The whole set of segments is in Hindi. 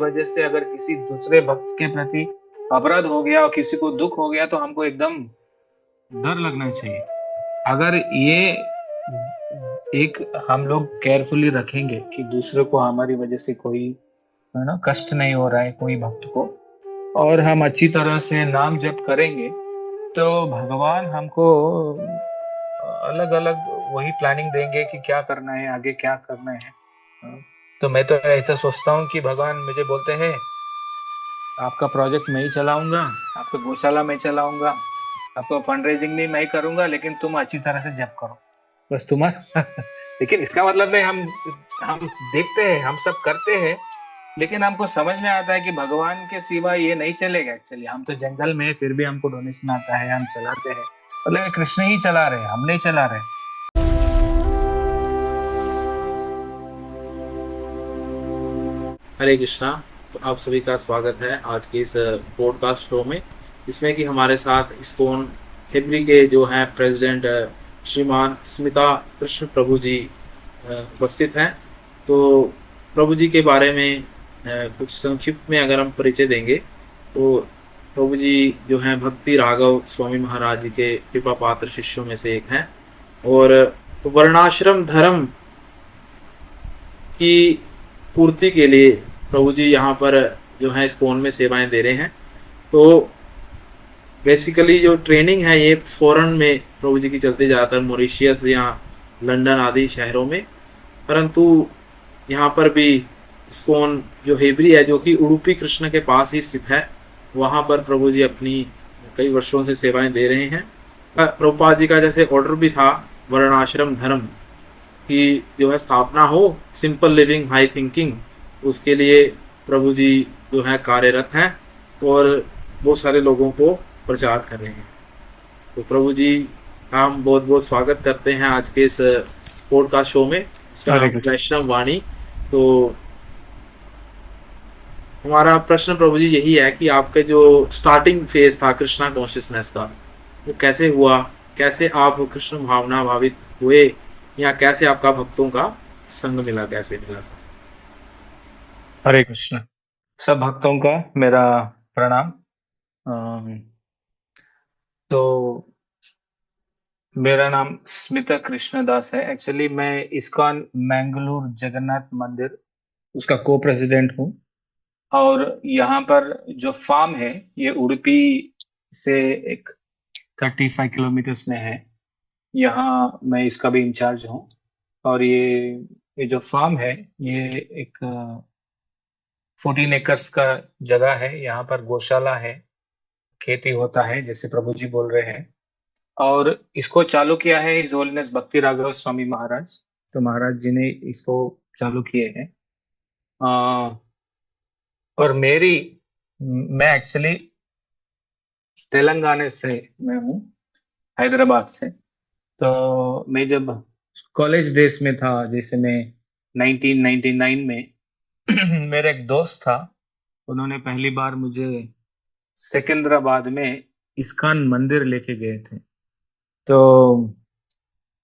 वजह से अगर किसी दूसरे भक्त के प्रति अपराध हो गया और किसी को दुख हो गया तो हमको एकदम डर लगना चाहिए। अगर ये एक हम लोग केयरफुली रखेंगे कि दूसरे को हमारी वजह से कोई है ना कष्ट नहीं हो रहा है कोई भक्त को, और हम अच्छी तरह से नाम जप करेंगे, तो भगवान हमको अलग अलग वही प्लानिंग देंगे कि क्या करना है, आगे क्या करना है। तो मैं तो ऐसा सोचता हूँ कि भगवान मुझे बोलते हैं आपका प्रोजेक्ट मैं ही चलाऊंगा, आपका गौशाला मैं चलाऊंगा, आपका फंड रेजिंग भी मैं ही करूंगा, लेकिन तुम अच्छी तरह से जप करो बस तुम्हारा। लेकिन इसका मतलब है हम देखते हैं, हम सब करते हैं, लेकिन हमको समझ में आता है कि भगवान के सिवा ये नहीं चलेगा। एक्चुअली हम तो जंगल में हैं, फिर भी हमको डोनेशन आता है, हम चलाते हैं। मतलब ये कृष्ण ही चला रहे हैं, हम नहीं चला रहे। हरे कृष्णा। तो आप सभी का स्वागत है आज के इस पॉडकास्ट शो में, जिसमें कि हमारे साथ इस्कॉन हिब्री के जो हैं प्रेसिडेंट श्रीमान स्मिता कृष्ण प्रभु जी उपस्थित हैं। तो प्रभु जी के बारे में कुछ संक्षिप्त में अगर हम परिचय देंगे तो प्रभु जी जो हैं भक्ति राघव स्वामी महाराज जी के कृपा पात्र शिष्यों में से एक हैं। और तो वर्णाश्रम धर्म की पूर्ति के लिए प्रभु जी यहाँ पर जो है इस्कॉन में सेवाएं दे रहे हैं। तो बेसिकली जो ट्रेनिंग है ये फॉरेन में प्रभु जी की चलती ज़्यादातर मॉरिशियस या लंदन आदि शहरों में, परंतु यहाँ पर भी इस्कॉन जो हेबरी है जो कि उडुपी कृष्ण के पास ही स्थित है, वहाँ पर प्रभु जी अपनी कई वर्षों से सेवाएं दे रहे हैं। प्रभुपाद जी का जैसे ऑर्डर भी था वर्णाश्रम धर्म की जो है स्थापना हो, सिंपल लिविंग हाई थिंकिंग, उसके लिए प्रभु जी जो है कार्यरत हैं और बहुत सारे लोगों को प्रचार कर रहे हैं। तो प्रभु जी का हम बहुत बहुत स्वागत करते हैं आज के इस पॉडकास्ट शो में। इसका हरे नाम कृष्ण। वैष्णव वाणी। तो हमारा प्रश्न प्रभु जी यही है कि आपके जो स्टार्टिंग फेज था कृष्णा कॉन्शियसनेस का, वो कैसे हुआ, कैसे आप कृष्ण भावना भावित हुए, या कैसे आपका भक्तों का संग मिला, कैसे मिला सर? हरे कृष्ण। सब भक्तों का मेरा प्रणाम। अम, तो मेरा नाम स्मिता कृष्ण दास है। एक्चुअली मैं इस्कॉन मैंगलोर जगन्नाथ मंदिर उसका को प्रेसिडेंट हूँ। और यहाँ पर जो फार्म है ये उडुपी से एक 35 किलोमीटर्स में है। यहाँ मैं इसका भी इंचार्ज हूँ। और ये जो फार्म है ये एक 14 एकर्स का जगह है। यहाँ पर गौशाला है, खेती होता है जैसे प्रभु जी बोल रहे हैं। और इसको चालू किया है हिज होलीनेस भक्ति राघव स्वामी महाराज। तो महाराज जी ने इसको चालू किए हैं। अ, और मैं एक्चुअली तेलंगाना से मैं हूँ, हैदराबाद से। तो मैं जब कॉलेज डेज में था, जैसे मैं 1999 में मेरा एक दोस्त था, उन्होंने पहली बार मुझे सिकंदराबाद में इस्कॉन मंदिर लेके गए थे। तो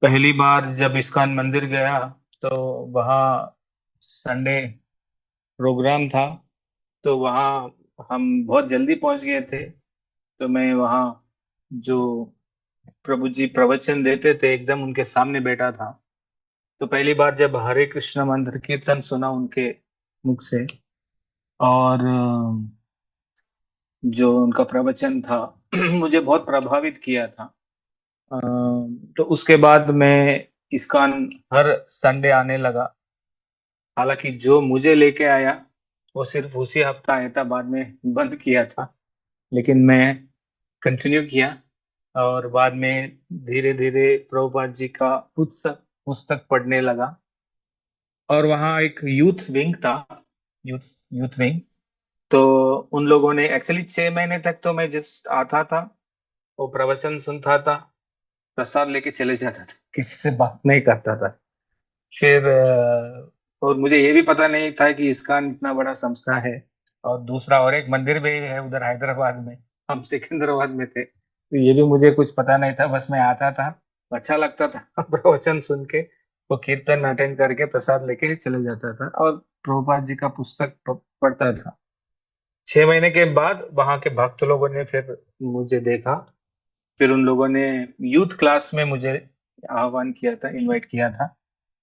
पहली बार जब इस्कॉन मंदिर गया तो वहाँ संडे प्रोग्राम था। तो वहाँ हम बहुत जल्दी पहुंच गए थे। तो मैं वहाँ जो प्रभु जी प्रवचन देते थे एकदम उनके सामने बैठा था। तो पहली बार जब हरे कृष्ण मंत्र कीर्तन सुना उनके मुख से, और जो उनका प्रवचन था मुझे बहुत प्रभावित किया था। अ, तो उसके बाद मैं इस्कॉन हर संडे आने लगा। हालांकि जो मुझे लेके आया वो सिर्फ उसी हफ्ता आया था, बाद में बंद किया था, लेकिन मैं कंटिन्यू किया। और बाद में धीरे धीरे प्रभुपाद जी का पुस्तक पुस्तक पढ़ने लगा। और वहाँ एक यूथ विंग था, यूथ यूथ विंग। तो उन लोगों ने एक्चुअली 6 महीने तक तो मैं जस्ट आता था, वो प्रवचन सुनता था, प्रसाद लेके चले जाता था, किसी से बात नहीं करता था। फिर और मुझे ये भी पता नहीं था कि इस्कॉन इतना बड़ा संस्था है। और दूसरा और एक मंदिर भी है उधर हैदराबाद में, हम सिकंदराबाद में थे, तो ये भी मुझे कुछ पता नहीं था। बस मैं आता था, अच्छा लगता था प्रवचन सुन के, वो कीर्तन अटेंड करके प्रसाद लेके चले जाता था। और प्रभुपाद जी का पुस्तक पढ़ता था। 6 महीने के बाद वहां के भक्त लोगों ने फिर मुझे देखा। फिर उन लोगों ने यूथ क्लास में मुझे आह्वान किया था, इनवाइट किया था,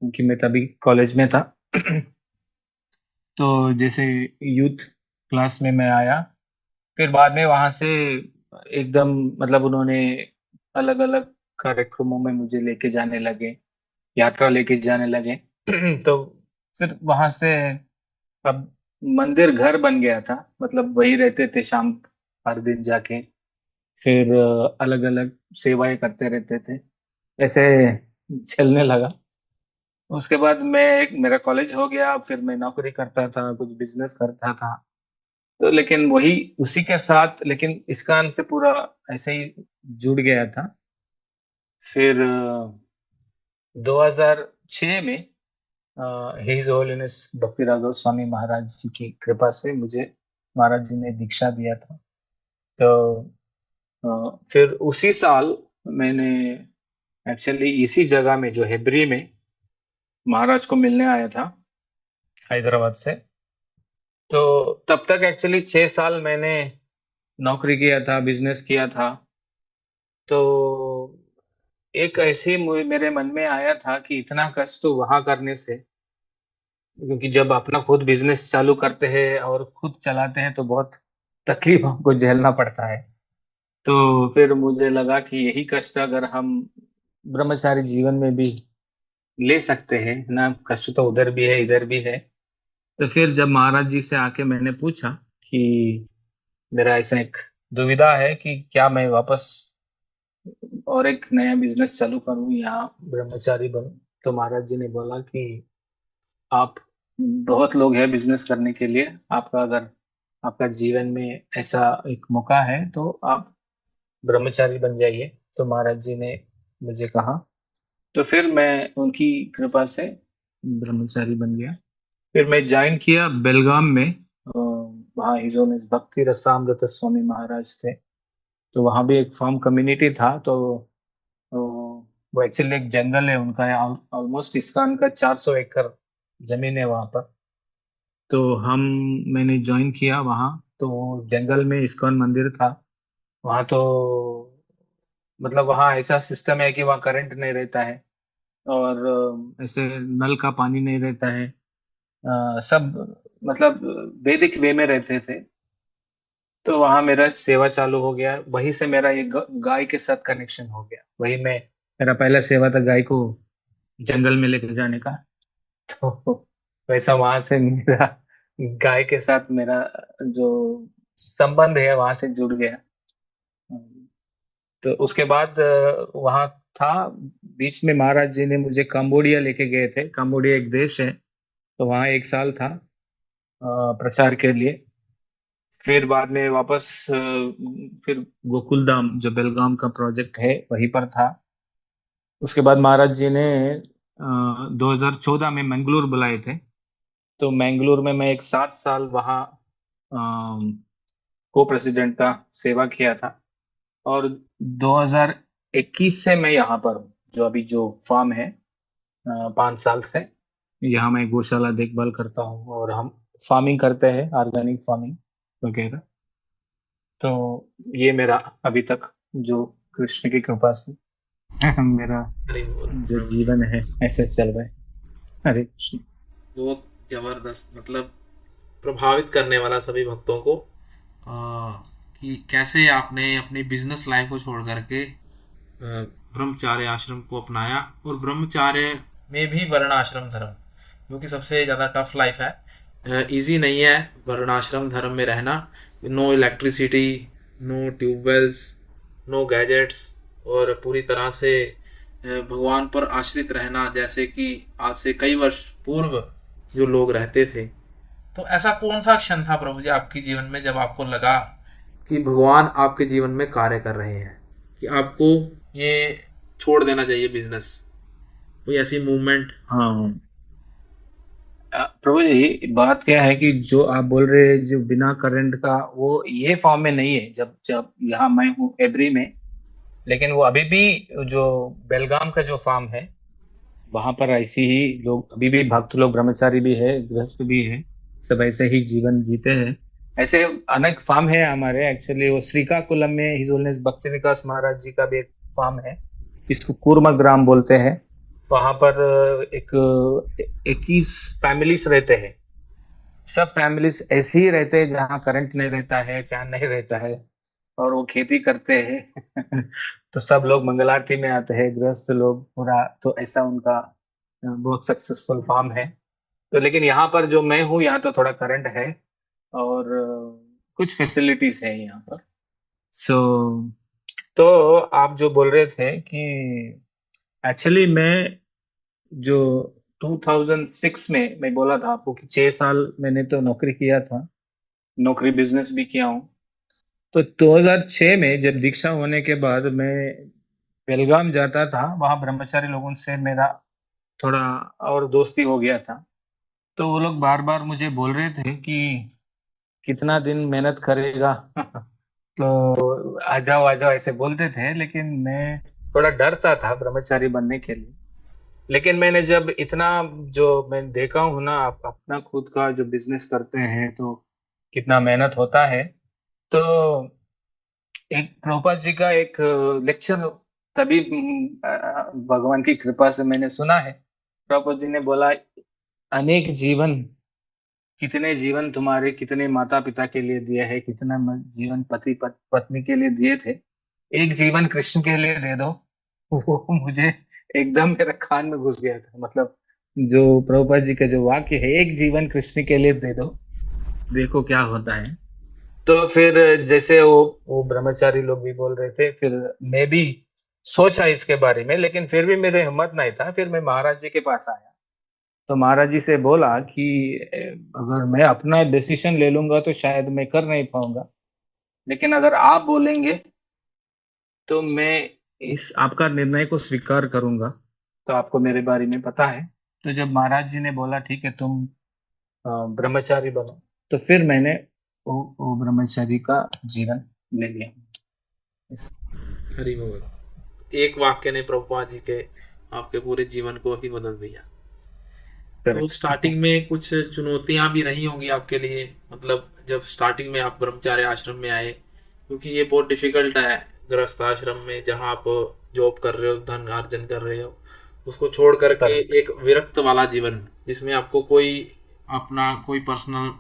क्योंकि मैं तभी कॉलेज में था। तो जैसे यूथ क्लास में मैं आया, फिर बाद में वहां से एकदम मतलब उन्होंने अलग अलग कार्यक्रमों में मुझे लेके जाने लगे, यात्रा लेके जाने लगे। तो फिर वहां से अब मंदिर घर बन गया था, मतलब वही रहते थे शाम, हर दिन जाके फिर अलग अलग सेवाएं करते रहते थे, ऐसे चलने लगा। उसके बाद मैं एक मेरा कॉलेज हो गया, फिर मैं नौकरी करता था, कुछ बिजनेस करता था। तो लेकिन वही उसी के साथ, लेकिन इस्कॉन से पूरा ऐसे ही जुड़ गया था। फिर 2006 में हिज होलीनेस भक्ति राघव स्वामी महाराज जी की कृपा से मुझे महाराज जी ने दीक्षा दिया था। तो फिर उसी साल मैंने एक्चुअली इसी जगह में जो हेब्री में महाराज को मिलने आया था हैदराबाद से। तो तब तक एक्चुअली 6 साल मैंने नौकरी किया था, बिजनेस किया था। तो एक ऐसे मेरे मन में आया था कि इतना कष्ट तो वहां करने से, क्योंकि जब अपना खुद बिजनेस चालू करते हैं और खुद चलाते हैं तो बहुत तकलीफ हमको झेलना पड़ता है। तो फिर मुझे लगा कि यही कष्ट अगर हम ब्रह्मचारी जीवन में भी ले सकते हैं ना, कष्ट तो उधर भी है इधर भी है। तो फिर जब महाराज जी से आके मैंने पूछा कि मेरा ऐसा एक दुविधा है कि क्या मैं वापस और एक नया बिजनेस चालू करूं या ब्रह्मचारी बनूं, तो महाराज जी ने बोला कि आप, बहुत लोग हैं बिजनेस करने के लिए, आपका अगर आपका जीवन में ऐसा एक मौका है तो आप ब्रह्मचारी बन जाइए। तो महाराज जी ने मुझे कहा, तो फिर मैं उनकी कृपा से ब्रह्मचारी बन गया। फिर मैं ज्वाइन किया बेलगाम में, वहाँ हिजोनेस भक्ति रसामृत स्वामी महाराज थे। तो वहाँ भी एक फार्म कम्युनिटी था। तो वो एक्चुअली एक जंगल है उनका, ऑलमोस्ट इस्कॉन का 400 एकड़ जमीन है वहाँ पर। तो मैंने ज्वाइन किया वहाँ। तो जंगल में इस्कॉन मंदिर था वहाँ। तो मतलब वहाँ ऐसा सिस्टम है कि वहाँ करंट नहीं रहता है, और ऐसे नल का पानी नहीं रहता है। सब मतलब वैदिक वे में रहते थे। तो वहां मेरा सेवा चालू हो गया, वहीं से मेरा एक गाय के साथ कनेक्शन हो गया। वही मैं, मेरा पहला सेवा था गाय को जंगल में लेकर जाने का। तो वैसा वहां से मेरा गाय के साथ मेरा जो संबंध है वहां से जुड़ गया। तो उसके बाद वहां था, बीच में महाराज जी ने मुझे कंबोडिया लेके गए थे। कंबोडिया एक देश है, तो वहाँ 1 साल था प्रचार के लिए। फिर बाद में वापस फिर गोकुल धाम जो बेलगाम का प्रोजेक्ट है वहीं पर था। उसके बाद महाराज जी ने 2014 में मैंगलोर बुलाए थे। तो मैंगलोर में मैं एक 7 साल वहाँ को प्रेसिडेंट का सेवा किया था। और 2021 से मैं यहाँ पर हूँ, जो अभी जो फार्म है 5 साल से यहाँ मैं गौशाला देखभाल करता हूँ, और हम फार्मिंग करते हैं, ऑर्गेनिक फार्मिंग वगैरह। तो ये मेरा अभी तक जो कृष्ण की कृपा से मेरा हरि बोल जो प्रभु जी। जीवन है ऐसे चल रहा है। हरे कृष्ण। बहुत जबरदस्त, मतलब प्रभावित करने वाला सभी भक्तों को, कि कैसे आपने अपनी बिजनेस लाइफ को छोड़ करके ब्रह्मचार्य आश्रम को अपनाया, और ब्रह्मचार्य में भी वर्णाश्रम धर्म, जो कि सबसे ज़्यादा टफ लाइफ है। इजी नहीं है वर्णाश्रम धर्म में रहना। No electricity, no tubewells, no gadgets, और पूरी तरह से भगवान पर आश्रित रहना, जैसे कि आज से कई वर्ष पूर्व जो लोग रहते थे। तो ऐसा कौन सा क्षण था प्रभु जी आपके जीवन में जब आपको लगा कि भगवान आपके जीवन में कार्य कर रहे हैं, कि आपको ये छोड़ देना चाहिए बिजनेस? कोई ऐसी मूवमेंट? हाँ प्रभु जी, बात क्या है कि जो आप बोल रहे हैं जो बिना करंट का, वो ये फॉर्म में नहीं है जब जब यहाँ मैं हूँ एब्री में। लेकिन वो अभी भी जो बेलगाम का जो फार्म है वहां पर ऐसी ही लोग अभी भी, भक्त लोग, ब्रह्मचारी भी है, गृहस्थ भी है, सब ऐसे ही जीवन जीते हैं। ऐसे अनेक फार्म है हमारे। एक्चुअली वो श्रीकाकुलम में हिज होलनेस भक्ति विकास महाराज जी का भी एक फार्म है, इसको कूर्मा ग्राम बोलते हैं। वहां पर एक 21 फैमिलीज रहते हैं। सब फैमिलीज ऐसे ही रहते हैं जहाँ करंट नहीं रहता है, फैन नहीं रहता है, और वो खेती करते हैं। तो सब लोग मंगल आरती में आते हैं, गृहस्थ लोग पूरा। तो ऐसा उनका बहुत सक्सेसफुल फार्म है। तो लेकिन यहाँ पर जो मैं हूँ, यहाँ तो थोड़ा करंट है, और कुछ फैसिलिटीज है यहाँ पर। सो तो आप जो बोल रहे थे कि एक्चुअली मैं जो 2006 में मैं बोला था आपको कि 6 साल मैंने तो नौकरी किया था, नौकरी बिजनेस भी किया हूँ। तो 2006 में जब दीक्षा होने के बाद मैं बेलगाम जाता था, वहां ब्रह्मचारी लोगों से मेरा थोड़ा और दोस्ती हो गया था। तो वो लोग बार बार मुझे बोल रहे थे कि कितना दिन मेहनत करेगा। तो आ जाओ ऐसे बोलते थे, लेकिन मैं थोड़ा डरता था ब्रह्मचारी बनने के लिए। लेकिन मैंने जब इतना, जो मैं देखा हूँ ना, आप अपना खुद का जो बिजनेस करते हैं तो कितना मेहनत होता है। तो एक प्रभुपाद जी का एक लेक्चर तभी भगवान की कृपा से मैंने सुना है। प्रभुपाद जी ने बोला, अनेक जीवन, कितने जीवन तुम्हारे, कितने माता पिता के लिए दिए हैं, कितना जीवन पति पत्नी के लिए दिए थे, एक जीवन कृष्ण के लिए दे दो। वो मुझे एकदम मेरे कान में घुस गया था। मतलब जो प्रभुपाद जी का जो वाक्य है, एक जीवन कृष्ण के लिए दे दो, देखो क्या होता है। तो फिर जैसे वो ब्रह्मचारी लोग भी बोल रहे थे, फिर मैं भी सोचा इसके बारे में, लेकिन फिर भी मेरे हिम्मत नहीं था। फिर मैं महाराज जी के पास आया, तो महाराज जी से बोला कि अगर मैं अपना डिसीजन ले लूंगा तो शायद मैं कर नहीं पाऊंगा, लेकिन अगर आप बोलेंगे तो मैं इस आपका निर्णय को स्वीकार करूंगा। तो आपको मेरे बारे में पता है। तो जब महाराज जी ने बोला ठीक है तुम ब्रह्मचारी बनो, तो फिर मैंने वो ब्रह्मचारी का जीवन ले लिया। हरि बोल। एक वाक्य ने प्रभुपाद जी के आपके पूरे जीवन को ही बदल दिया। तो करेक्ट। स्टार्टिंग में कुछ चुनौतियां भी रही होंगी आपके लिए, मतलब जब स्टार्टिंग में आप ब्रह्मचार्य आश्रम में आए, क्योंकि ये बहुत डिफिकल्ट है गृहस्थ आश्रम में, जहाँ आप जॉब कर रहे हो, धन अर्जन कर रहे हो, उसको छोड़ करके करेक्ट। एक विरक्त वाला जीवन जिसमें आपको कोई अपना कोई पर्सनल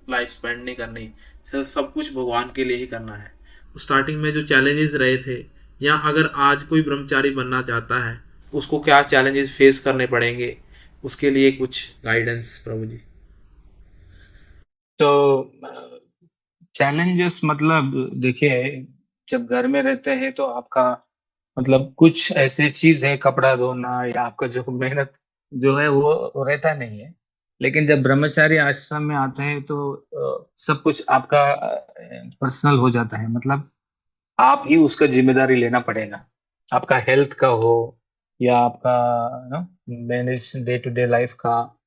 लाइफ स्पेंड नहीं करनी, सिर्फ सब कुछ भगवान के लिए ही करना है। स्टार्टिंग में जो चैलेंजेस रहे थे, या अगर आज कोई ब्रह्मचारी बनना चाहता है उसको क्या चैलेंजेस फेस करने पड़ेंगे, उसके लिए कुछ गाइडेंस प्रभु जी। तो चैलेंजेस मतलब देखिए, जब घर में रहते हैं तो आपका मतलब कुछ ऐसे चीज है, कपड़ा धोना या आपका जो मेहनत जो है वो रहता नहीं है। लेकिन जब ब्रह्मचारी आश्रम में आते हैं तो सब कुछ आपका पर्सनल हो जाता है। मतलब आप ही उसका जिम्मेदारी लेना पड़ेगा, आपका हेल्थ का हो या आपका manage day to day life का।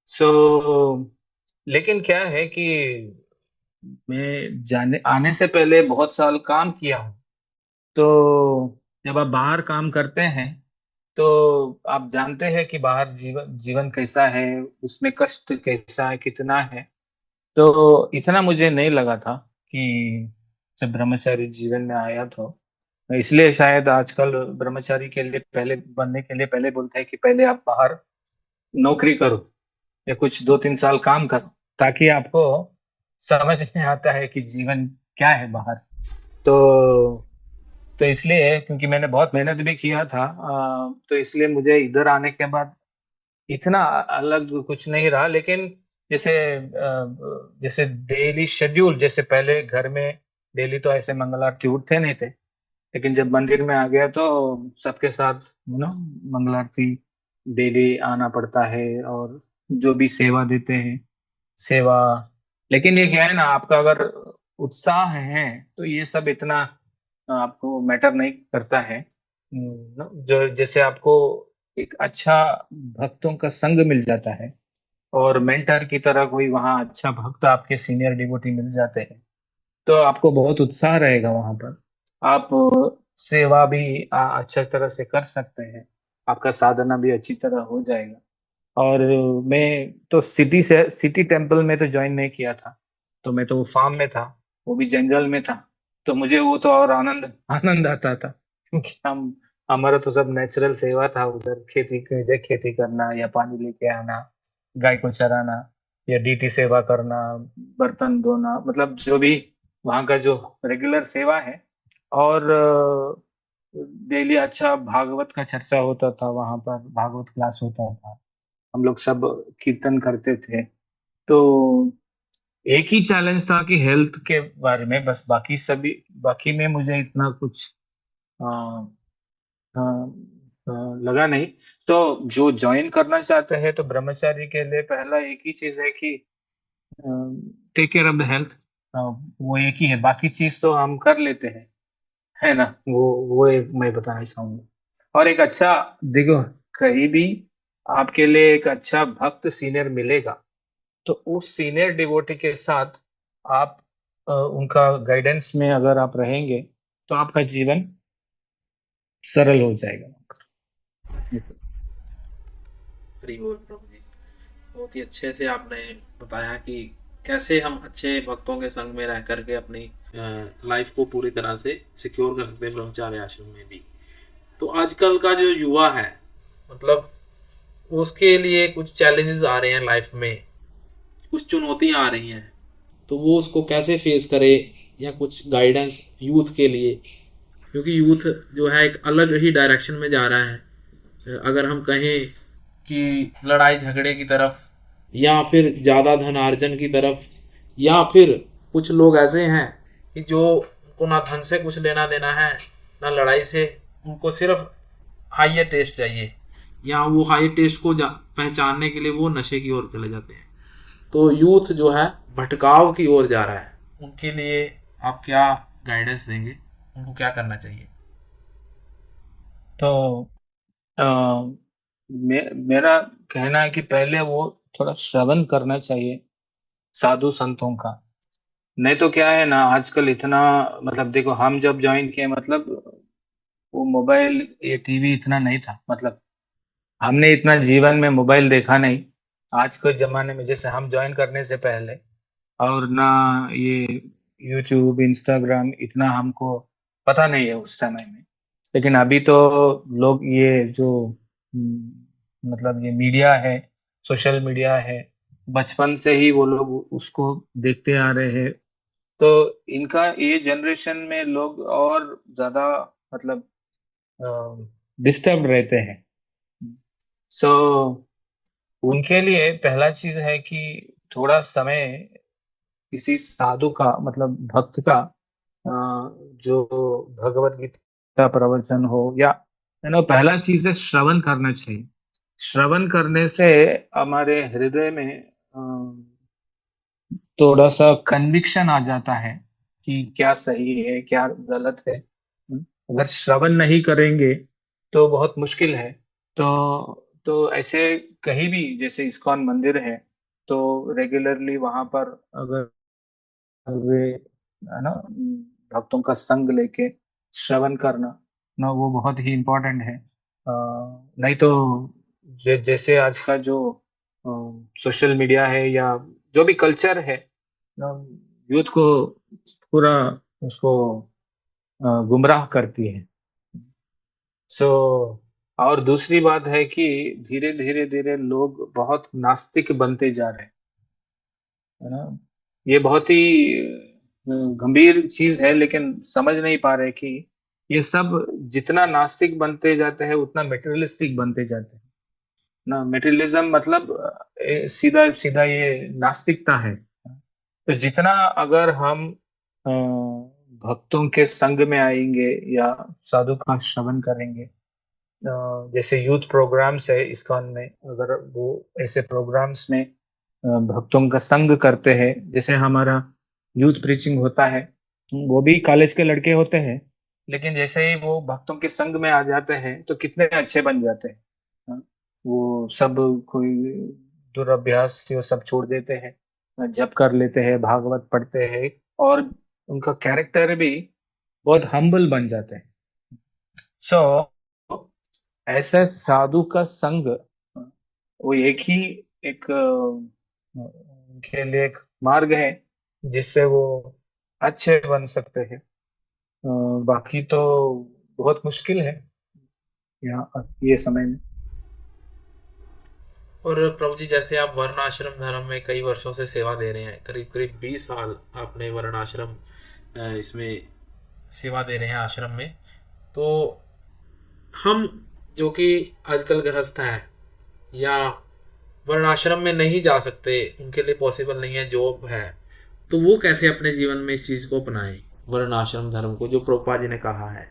सो लेकिन क्या है कि मैं जाने आने से पहले बहुत साल काम किया हूँ। तो जब आप बाहर काम करते हैं तो आप जानते हैं कि बाहर जीवन जीवन कैसा है, उसमें कष्ट कैसा है, कितना है। तो इतना मुझे नहीं लगा था कि जब ब्रह्मचारी जीवन में आया तो इसलिए शायद आजकल ब्रह्मचारी के लिए, पहले बनने के लिए पहले बोलते हैं कि पहले आप बाहर नौकरी करो या कुछ 2-3 साल काम करो, ताकि आपको समझ में आता है कि जीवन क्या है बाहर। तो तो इसलिए, क्योंकि मैंने बहुत मेहनत भी किया था, तो इसलिए मुझे इधर आने के बाद इतना अलग कुछ नहीं रहा। लेकिन जैसे जैसे डेली शेड्यूल, जैसे पहले घर में डेली तो ऐसे मंगल आरती उठते नहीं थे, लेकिन जब मंदिर में आ गया तो सबके साथ मंगल आरती डेली आना पड़ता है, और जो भी सेवा देते हैं, सेवा। लेकिन ये क्या है ना, आपका अगर उत्साह है तो ये सब इतना आपको मैटर नहीं करता है। जो जैसे आपको एक अच्छा भक्तों का संग मिल जाता है, और मेंटर की तरह कोई वहाँ अच्छा भक्त, आपके सीनियर डिवोटी मिल जाते हैं, तो आपको बहुत उत्साह रहेगा वहां पर। आप सेवा भी अच्छा तरह से कर सकते हैं। आपका साधना भी अच्छी तरह हो जाएगा। और मैं तो सिटी टेम्पल में तो ज्वाइन नहीं किया था, तो मैं तो वो फार्म में था, वो भी जंगल में था। तो मुझे वो तो और आनंद आनंद आता था, क्योंकि हम हमारा तो सब नेचुरल सेवा था उधर, खेती करना या पानी लेके आना, गाय को चराना या डीटी सेवा करना, बर्तन धोना, मतलब जो भी वहाँ का जो रेगुलर सेवा है। और डेली अच्छा भागवत का चर्चा होता था वहां पर, भागवत क्लास होता था, हम लोग सब कीर्तन करते थे। तो एक ही चैलेंज था कि हेल्थ के बारे में, बस बाकी में मुझे इतना कुछ आ, आ, आ, लगा नहीं। तो जो ज्वाइन करना चाहते हैं तो ब्रह्मचारी के लिए पहला एक ही चीज है कि take care of the health. वो एक ही है, बाकी चीज तो हम कर लेते हैं, है ना। वो एक मैं बताना चाहूंगा। और एक अच्छा, देखो, कहीं भी आपके लिए एक अच्छा भक्त सीनियर मिलेगा, तो उस सीनियर डिवोटी के साथ आप उनका गाइडेंस में अगर आप रहेंगे तो आपका जीवन सरल हो जाएगा। Yes. हरि बोल प्रभु जी। बहुत ही अच्छे से आपने बताया कि कैसे हम अच्छे भक्तों के संग में रह करके अपनी लाइफ को पूरी तरह से सिक्योर कर सकते हैं ब्रह्मचार्य आश्रम में भी। तो आजकल का जो युवा है, मतलब उसके लिए कुछ चैलेंजेस आ रहे हैं लाइफ में, कुछ चुनौतियां आ रही हैं, तो वो उसको कैसे फेस करे, या कुछ गाइडेंस यूथ के लिए, क्योंकि यूथ जो है एक अलग ही डायरेक्शन में जा रहा है। अगर हम कहें कि लड़ाई झगड़े की तरफ, या फिर ज़्यादा धनार्जन की तरफ, या फिर कुछ लोग ऐसे हैं कि जो उनको ना धन से कुछ लेना देना है, ना लड़ाई से, उनको सिर्फ हाई टेस्ट चाहिए, या वो हाई टेस्ट को पहचानने के लिए वो नशे की ओर चले जाते हैं। तो यूथ जो है भटकाव की ओर जा रहा है, उनके लिए आप क्या गाइडेंस देंगे, उनको क्या करना चाहिए? तो अ, मेरा कहना है कि पहले वो थोड़ा श्रवण करना चाहिए साधु संतों का। नहीं तो क्या है ना, आजकल इतना, मतलब देखो, हम जब ज्वाइन किए, मतलब वो मोबाइल ये टीवी इतना नहीं था, मतलब हमने इतना जीवन में मोबाइल देखा नहीं आज के जमाने में, जैसे हम ज्वाइन करने से पहले। और ना ये यूट्यूब इंस्टाग्राम इतना हमको पता नहीं है उस समय में। लेकिन अभी तो लोग ये जो मतलब ये मीडिया है, सोशल मीडिया है, बचपन से ही वो लोग उसको देखते आ रहे हैं। तो इनका ये जनरेशन में लोग और ज्यादा, मतलब डिस्टर्ब रहते हैं। सो उनके लिए पहला चीज है कि थोड़ा समय किसी साधु का, मतलब भक्त का, अ, जो भगवत गीता प्रवचन हो या, है ना, पहला चीज है श्रवण करना चाहिए। श्रवण करने से हमारे हृदय में थोड़ा सा कन्विक्शन आ जाता है कि क्या सही है क्या गलत है। अगर श्रवण नहीं करेंगे तो बहुत मुश्किल है। तो ऐसे कहीं भी, जैसे इस्कॉन मंदिर है, तो रेगुलरली वहां पर अगर वे, है ना, भक्तों का संग लेके श्रवण करना ना, वो बहुत ही इम्पोर्टेंट है। नहीं तो जैसे आज का जो सोशल मीडिया है या जो भी कल्चर है ना, यूथ को पूरा उसको गुमराह करती है। सो और दूसरी बात है कि धीरे धीरे धीरे लोग बहुत नास्तिक बनते जा रहे हैं, है ना। ये बहुत ही गंभीर चीज है, लेकिन समझ नहीं पा रहे कि ये सब जितना नास्तिक बनते जाते हैं उतना मेटेरियलिस्टिक बनते जाते हैं ना। मेटेरियलिज्म मतलब सीधा सीधा ये नास्तिकता है। तो जितना अगर हम भक्तों के संग में आएंगे या साधु का श्रवण करेंगे, जैसे यूथ प्रोग्राम्स है इस्कॉन में, अगर वो ऐसे प्रोग्राम्स में भक्तों का संग करते हैं, जैसे हमारा यूथ प्रीचिंग होता है, वो भी कॉलेज के लड़के होते हैं, लेकिन जैसे ही वो भक्तों के संग में आ जाते हैं तो कितने अच्छे बन जाते हैं। हाँ, वो सब कोई दुराभ्यास ये सब छोड़ देते हैं, जप कर लेते हैं, भागवत पढ़ते हैं, और उनका कैरेक्टर भी बहुत हम्बल बन जाते हैं। सो ऐसा साधु का संग वो एक ही एक के लिए एक मार्ग है जिससे वो अच्छे बन सकते हैं। बाकी तो बहुत मुश्किल है यहाँ ये समय में। और प्रभु जी, जैसे आप वर्ण आश्रम धर्म में कई वर्षों से सेवा दे रहे हैं, करीब करीब 20 साल आपने वर्ण आश्रम इसमें सेवा दे रहे हैं आश्रम में, तो हम जो कि आजकल गृहस्थ हैं या वर्ण आश्रम में नहीं जा सकते, उनके लिए पॉसिबल नहीं है, जॉब है, तो वो कैसे अपने जीवन में इस चीज़ को अपनाएं, वर्ण आश्रम धर्म को, जो प्रभुपाद जी ने कहा है।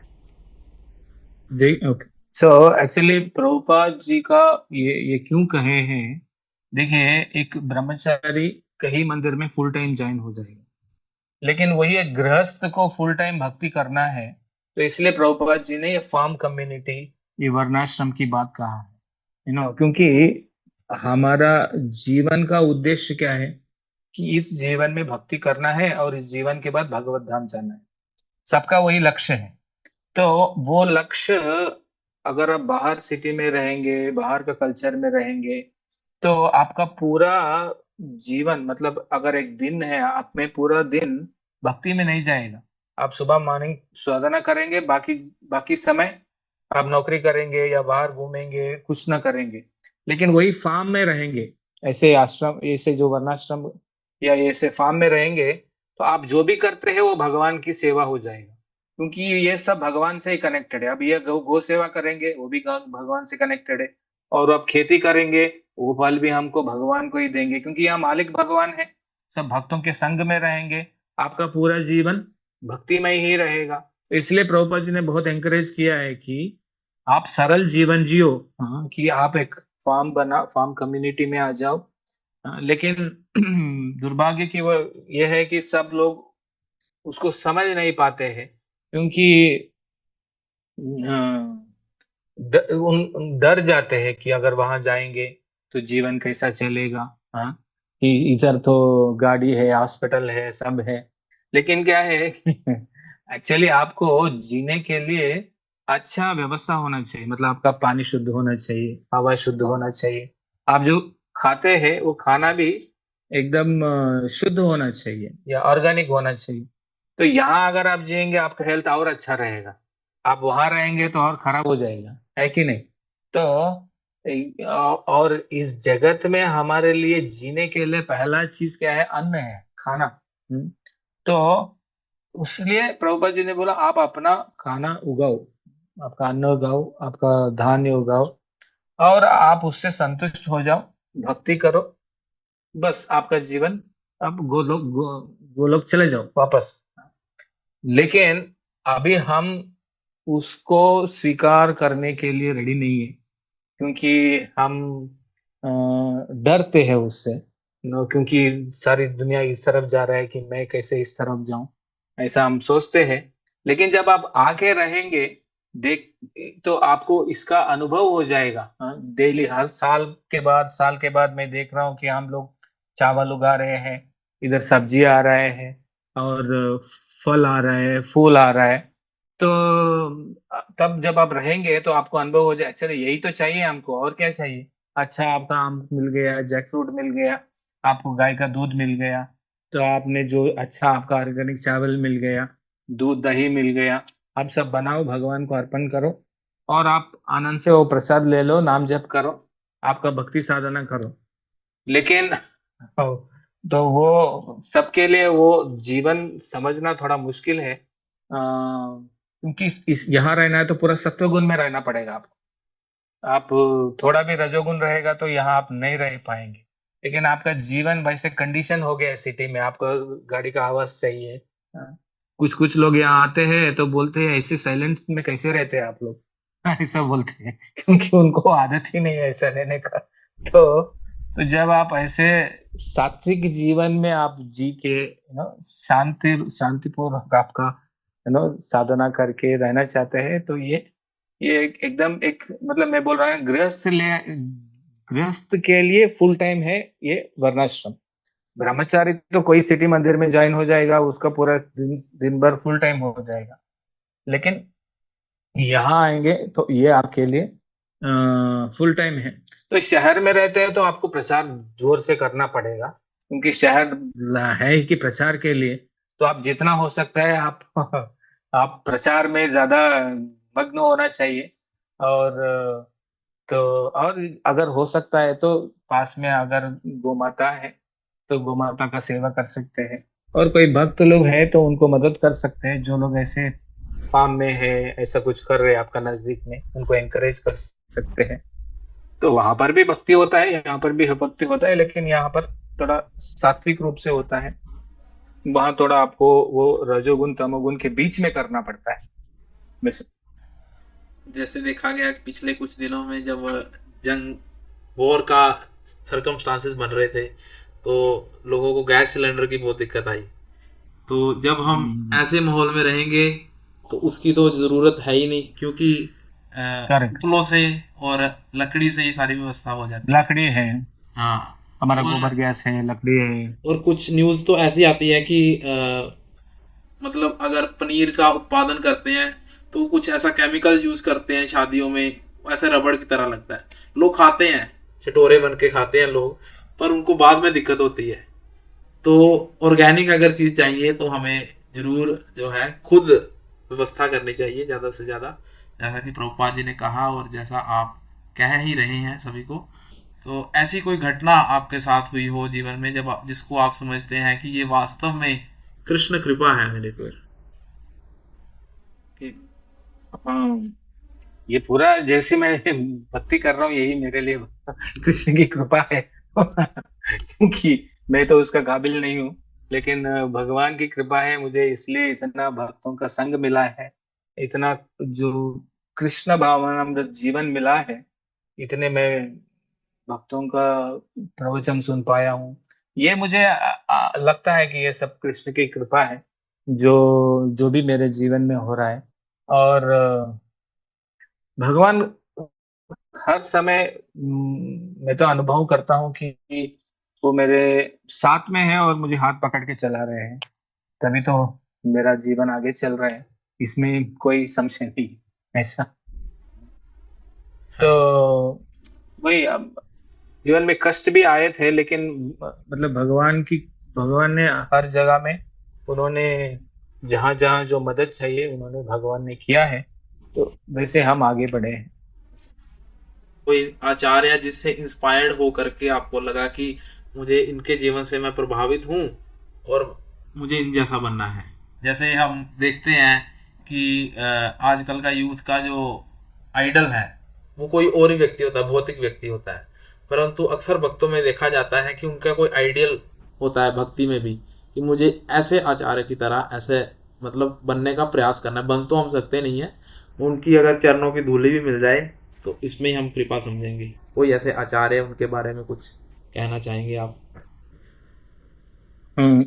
देख okay, so actually Prabhupada ji का ये क्यों कहे हैं। देखिए, एक ब्रह्मचारी कहीं मंदिर में फुल टाइम ज्वाइन हो जाएगा, लेकिन वही एक गृहस्थ को फुल टाइम भक्ति करना है, तो इसलिए प्रभुपाद जी ने ये फार्म कम्युनिटी, ये वर्णाश्रम की बात कहा है। क्योंकि हमारा जीवन का उद्देश्य क्या है कि इस जीवन में भक्ति करना है और इस जीवन के बाद भगवत धाम जाना है। सबका वही लक्ष्य है। तो वो लक्ष्य, अगर आप बाहर सिटी में रहेंगे, बाहर का कल्चर में रहेंगे, तो आपका पूरा जीवन, मतलब अगर एक दिन है, आप में पूरा दिन भक्ति में नहीं जाएगा। आप सुबह मॉर्निंग साधना करेंगे, बाकी बाकी समय आप नौकरी करेंगे या बाहर घूमेंगे, कुछ ना करेंगे। लेकिन वही फार्म में रहेंगे, ऐसे आश्रम, ऐसे जो वर्णाश्रम या ऐसे फार्म में रहेंगे, तो आप जो भी करते हैं वो भगवान की सेवा हो जाएगा, क्योंकि ये सब भगवान से ही कनेक्टेड है। अब ये गौ सेवा करेंगे, वो भी भगवान से कनेक्टेड है। और अब खेती करेंगे, वो फल भी हमको भगवान को ही देंगे, क्योंकि यहाँ मालिक भगवान है। सब भक्तों के संग में रहेंगे, आपका पूरा जीवन भक्तिमय ही रहेगा। तो इसलिए प्रभुपाद जी ने बहुत एंकरेज किया है कि आप सरल जीवन जियो। हाँ, कि आप एक फार्म कम्युनिटी में आ जाओ। लेकिन दुर्भाग्य की वो ये है कि सब लोग उसको समझ नहीं पाते हैं, क्योंकि डर जाते हैं कि अगर वहां जाएंगे तो जीवन कैसा चलेगा। हाँ, कि इधर तो गाड़ी है, हॉस्पिटल है, सब है। लेकिन क्या है एक्चुअली आपको जीने के लिए अच्छा व्यवस्था होना चाहिए। मतलब आपका पानी शुद्ध होना चाहिए, हवा शुद्ध होना चाहिए, आप जो खाते हैं वो खाना भी एकदम शुद्ध होना चाहिए या ऑर्गेनिक होना चाहिए। तो यहाँ अगर आप जिएंगे, आपका हेल्थ और अच्छा रहेगा। आप वहां रहेंगे तो और खराब हो जाएगा, है कि नहीं। तो और इस जगत में हमारे लिए जीने के लिए पहला चीज क्या है? अन्न है, खाना। तो इसलिए प्रभुपाद जी ने बोला, आप अपना खाना उगाओ, आपका अन्न उगाओ, आपका धान्य उगाओ, और आप उससे संतुष्ट हो जाओ, भक्ति करो, बस आपका जीवन, अब गोलोक चले जाओ वापस। लेकिन अभी हम उसको स्वीकार करने के लिए रेडी नहीं है, क्योंकि हम डरते हैं उससे। क्योंकि सारी दुनिया इस तरफ जा रहा है कि मैं कैसे इस तरफ जाऊं, ऐसा हम सोचते हैं। लेकिन जब आप आके रहेंगे, देख, तो आपको इसका अनुभव हो जाएगा। डेली, हर साल के बाद मैं देख रहा हूँ कि हम लोग चावल उगा रहे हैं, इधर सब्जी आ रहे हैं, और फल आ रहा है, फूल आ रहा है। तो तब जब आप रहेंगे तो आपको अनुभव हो जाए, चलो यही तो चाहिए हमको, और क्या चाहिए। अच्छा, आपका आम मिल गया, जैक फ्रूट मिल गया, आपको गाय का दूध मिल गया, तो आपने जो अच्छा, आपका ऑर्गेनिक चावल मिल गया, दूध दही मिल गया, आप सब बनाओ, भगवान को अर्पण करो, और आप आनंद से वो प्रसाद ले लो, नाम जप करो, आपका भक्ति साधना करो। लेकिन तो वो सबके लिए वो जीवन समझना थोड़ा मुश्किल है। क्योंकि इस यहाँ रहना है तो पूरा सत्वगुण में रहना पड़ेगा आपको। आप थोड़ा भी रजोगुण रहेगा तो यहाँ आप नहीं रह पाएंगे। लेकिन आपका जीवन वैसे कंडीशन हो गया है सिटी में, आपको गाड़ी का आवाज चाहिए। कुछ कुछ लोग यहाँ आते हैं तो बोलते हैं, ऐसे साइलेंट में कैसे रहते हैं आप लोग, ऐसा बोलते हैं, क्योंकि उनको आदत ही नहीं है ऐसा रहने का। तो जब आप ऐसे सात्विक जीवन में आप जी के, शांतिपूर्वक आपका साधना करके रहना चाहते हैं, तो ये एकदम एक, मतलब मैं बोल रहा हूँ, गृहस्थ के लिए फुल टाइम है ये वर्णाश्रम। ब्रह्मचारी तो कोई सिटी मंदिर में ज्वाइन हो जाएगा, उसका पूरा दिन भर फुल टाइम हो जाएगा। लेकिन यहाँ आएंगे तो ये आपके लिए फुल टाइम है। तो शहर में रहते हैं तो आपको प्रचार जोर से करना पड़ेगा, क्योंकि शहर है ही कि प्रचार के लिए। तो आप जितना हो सकता है आप आप प्रचार में ज्यादा मग्न होना चाहिए। और तो और अगर हो सकता है तो पास में अगर गोमाता है तो गोमाता का सेवा कर सकते हैं। और कोई भक्त लोग हैं तो उनको मदद कर सकते हैं, जो लोग ऐसे फार्म में है, ऐसा कुछ कर रहे हैं आपका नजदीक में, उनको एनकरेज कर सकते हैं। तो वहां पर भी भक्ति होता है, यहाँ पर भी भक्ति होता है, लेकिन यहाँ पर थोड़ा सात्विक रूप से होता है। वहां थोड़ा आपको वो रजोगुण तमोगुण के बीच में करना पड़ता है वैसे। जैसे देखा गया कि पिछले कुछ दिनों में जब जंग वॉर का सरकमस्टांसेस बन रहे थे, तो लोगों को गैस सिलेंडर की बहुत दिक्कत आई। तो जब हम ऐसे माहौल में रहेंगे तो उसकी तो ज़रूरत है ही नहीं, क्योंकि करेक्ट। उपलों से और लकड़ी से ये सारी व्यवस्था हो जाती है। लकड़ी है, हाँ। हमारा और गोबर गैस है, लकड़ी है। और कुछ न्यूज़ तो ऐसी आती है कि मतलब अगर पनीर का उत्पादन करते हैं तो कुछ ऐसा केमिकल यूज करते हैं शादियों में, ऐसा रबड़ की तरह लगता है। लोग खाते हैं, चटोरे बन के खाते हैं लोग, पर उनको बाद में दिक्कत होती है। तो ऑर्गेनिक अगर चीज चाहिए तो हमें जरूर जो है खुद व्यवस्था करनी चाहिए ज़्यादा से ज़्यादा, जैसा कि प्रभुपाद जी ने कहा और जैसा आप कह ही रहे हैं सभी को। तो ऐसी कोई घटना आपके साथ हुई हो जीवन में जब जिसको आप समझते हैं कि ये वास्तव में कृष्ण कृपा है मेरे पर कि। हाँ, ये पूरा जैसे मैं भक्ति कर रहा हूँ यही मेरे लिए कृष्ण की कृपा है। क्योंकि मैं तो उसका काबिल नहीं हूँ, लेकिन भगवान की कृपा है, मुझे इसलिए इतना भक्तों का संग मिला है, इतना जो कृष्ण भावनामृत जीवन मिला है, इतने मैं भक्तों का प्रवचन सुन पाया हूँ। ये मुझे लगता है कि ये सब कृष्ण की कृपा है, जो जो भी मेरे जीवन में हो रहा है। और भगवान हर समय मैं तो अनुभव करता हूँ कि वो मेरे साथ में है और मुझे हाथ पकड़ के चला रहे हैं, तभी तो मेरा जीवन आगे चल रहा है, इसमें कोई संशय नहीं ऐसा। तो वही, अब जीवन में कष्ट भी आए थे, लेकिन मतलब भगवान ने हर जगह में उन्होंने जहां जहां जो मदद चाहिए उन्होंने भगवान ने किया है, तो वैसे हम आगे बढ़े हैं। कोई आचार्य जिससे इंस्पायर्ड हो करके आपको लगा कि मुझे इनके जीवन से मैं प्रभावित हूँ और मुझे इन जैसा बनना है। जैसे हम देखते हैं कि आजकल का यूथ का जो आइडल है वो कोई और ही व्यक्ति होता है, भौतिक व्यक्ति होता है। परंतु अक्सर भक्तों में देखा जाता है कि उनका कोई आइडियल होता है भक्ति में भी, कि मुझे ऐसे आचार्य की तरह ऐसे मतलब बनने का प्रयास करना है। बन तो हम सकते नहीं है, उनकी अगर चरणों की धूली भी मिल जाए तो इसमें ही हम कृपा समझेंगे। कोई ऐसे आचार्य उनके बारे में कुछ कहना चाहेंगे आप? हम्म।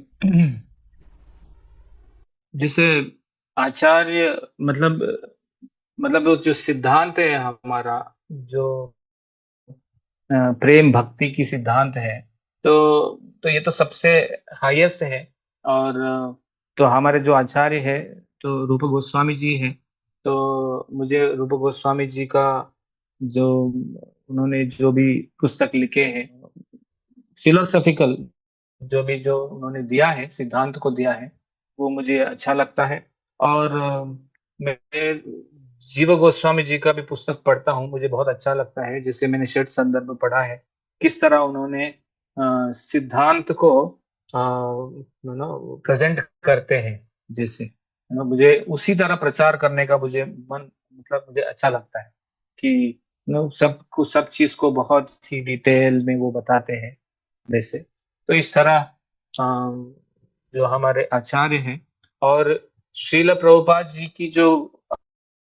जैसे आचार्य, मतलब वो जो सिद्धांत है हमारा, जो प्रेम भक्ति की सिद्धांत है, तो ये तो सबसे हाईएस्ट है। और तो हमारे जो आचार्य है तो रूप गोस्वामी जी है। तो मुझे रूप गोस्वामी जी का जो उन्होंने जो भी पुस्तक लिखे हैं, फिलोसफिकल जो उन्होंने दिया है, सिद्धांत को दिया है, वो मुझे अच्छा लगता है। और मैं जीव गोस्वामी जी का भी पुस्तक पढ़ता हूँ, मुझे बहुत अच्छा लगता है। जैसे मैंने षट संदर्भ पढ़ा है, किस तरह उन्होंने सिद्धांत को प्रेजेंट करते हैं, जैसे मुझे उसी तरह प्रचार करने का मुझे मन, मतलब मुझे अच्छा लगता है कि सब चीज को बहुत ही डिटेल में वो बताते हैं वैसे। तो इस तरह जो हमारे आचार्य हैं, और श्रील प्रभुपाद जी की जो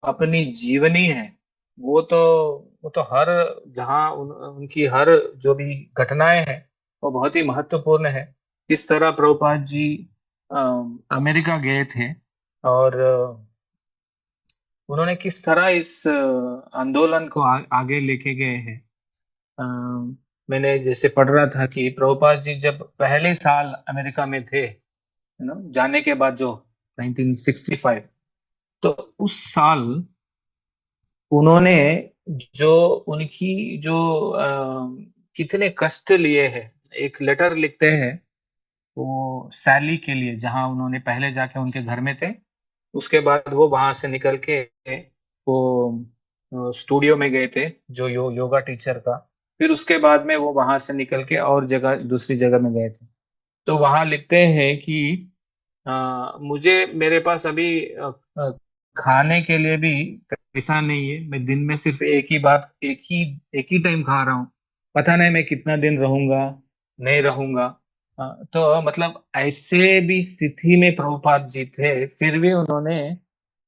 अपनी जीवनी है, वो तो हर जहाँ उनकी हर जो भी घटनाएं हैं वो बहुत ही महत्वपूर्ण है। किस तरह प्रभुपाद जी अमेरिका गए थे, और उन्होंने किस तरह इस आंदोलन को आगे लेके गए हैं। अ, मैंने जैसे पढ़ रहा था कि प्रभुपाद जी जब पहले साल अमेरिका में थे, जाने के बाद जो 1965, तो उस साल उन्होंने जो उनकी जो कितने कष्ट लिए हैं, एक लेटर लिखते हैं वो सैली के लिए, जहां उन्होंने पहले जाके उनके घर में थे। उसके बाद वो वहां से निकल के वो स्टूडियो में गए थे, जो योगा टीचर का। फिर उसके बाद में वो वहां से निकल के और जगह, दूसरी जगह में गए थे। तो वहां लिखते हैं कि मुझे, मेरे पास अभी खाने के लिए भी पैसा नहीं है। मैं दिन में सिर्फ एक ही टाइम खा रहा हूँ। पता नहीं मैं कितना दिन रहूंगा, नहीं रहूंगा। तो मतलब ऐसे भी स्थिति में प्रभुपाद जी थे, फिर भी उन्होंने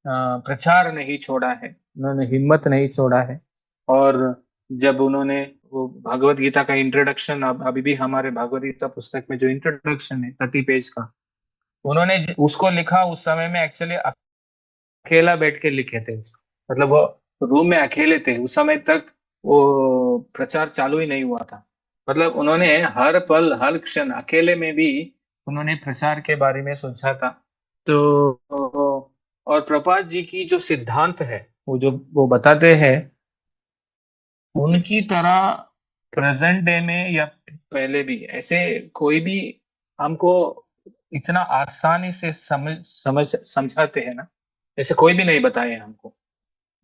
प्रचार नहीं छोड़ा है, उन्होंने हिम्मत नहीं छोड़ा है। और जब उन्होंने वो भगवत गीता का इंट्रोडक्शन, अब अभी भी हमारे भगवत गीता पुस्तक में जो इंट्रोडक्शन है 30 पेज का, उन्होंने उसको लिखा उस समय में एक्चुअली अकेला बैठ के लिखे थे उसको। मतलब वो रूम में अकेले थे उस समय तक, वो प्रचार चालू ही नहीं हुआ था। मतलब उन्होंने हर पल हर क्षण अकेले में भी उन्होंने प्रचार के बारे में सोचा था। तो और प्रभुपाद जी की जो सिद्धांत है, वो जो वो बताते हैं, उनकी तरह प्रेजेंट डे में या पहले भी ऐसे कोई भी हमको इतना आसानी से समझाते हैं ना, ऐसे कोई भी नहीं बताए हैं हमको।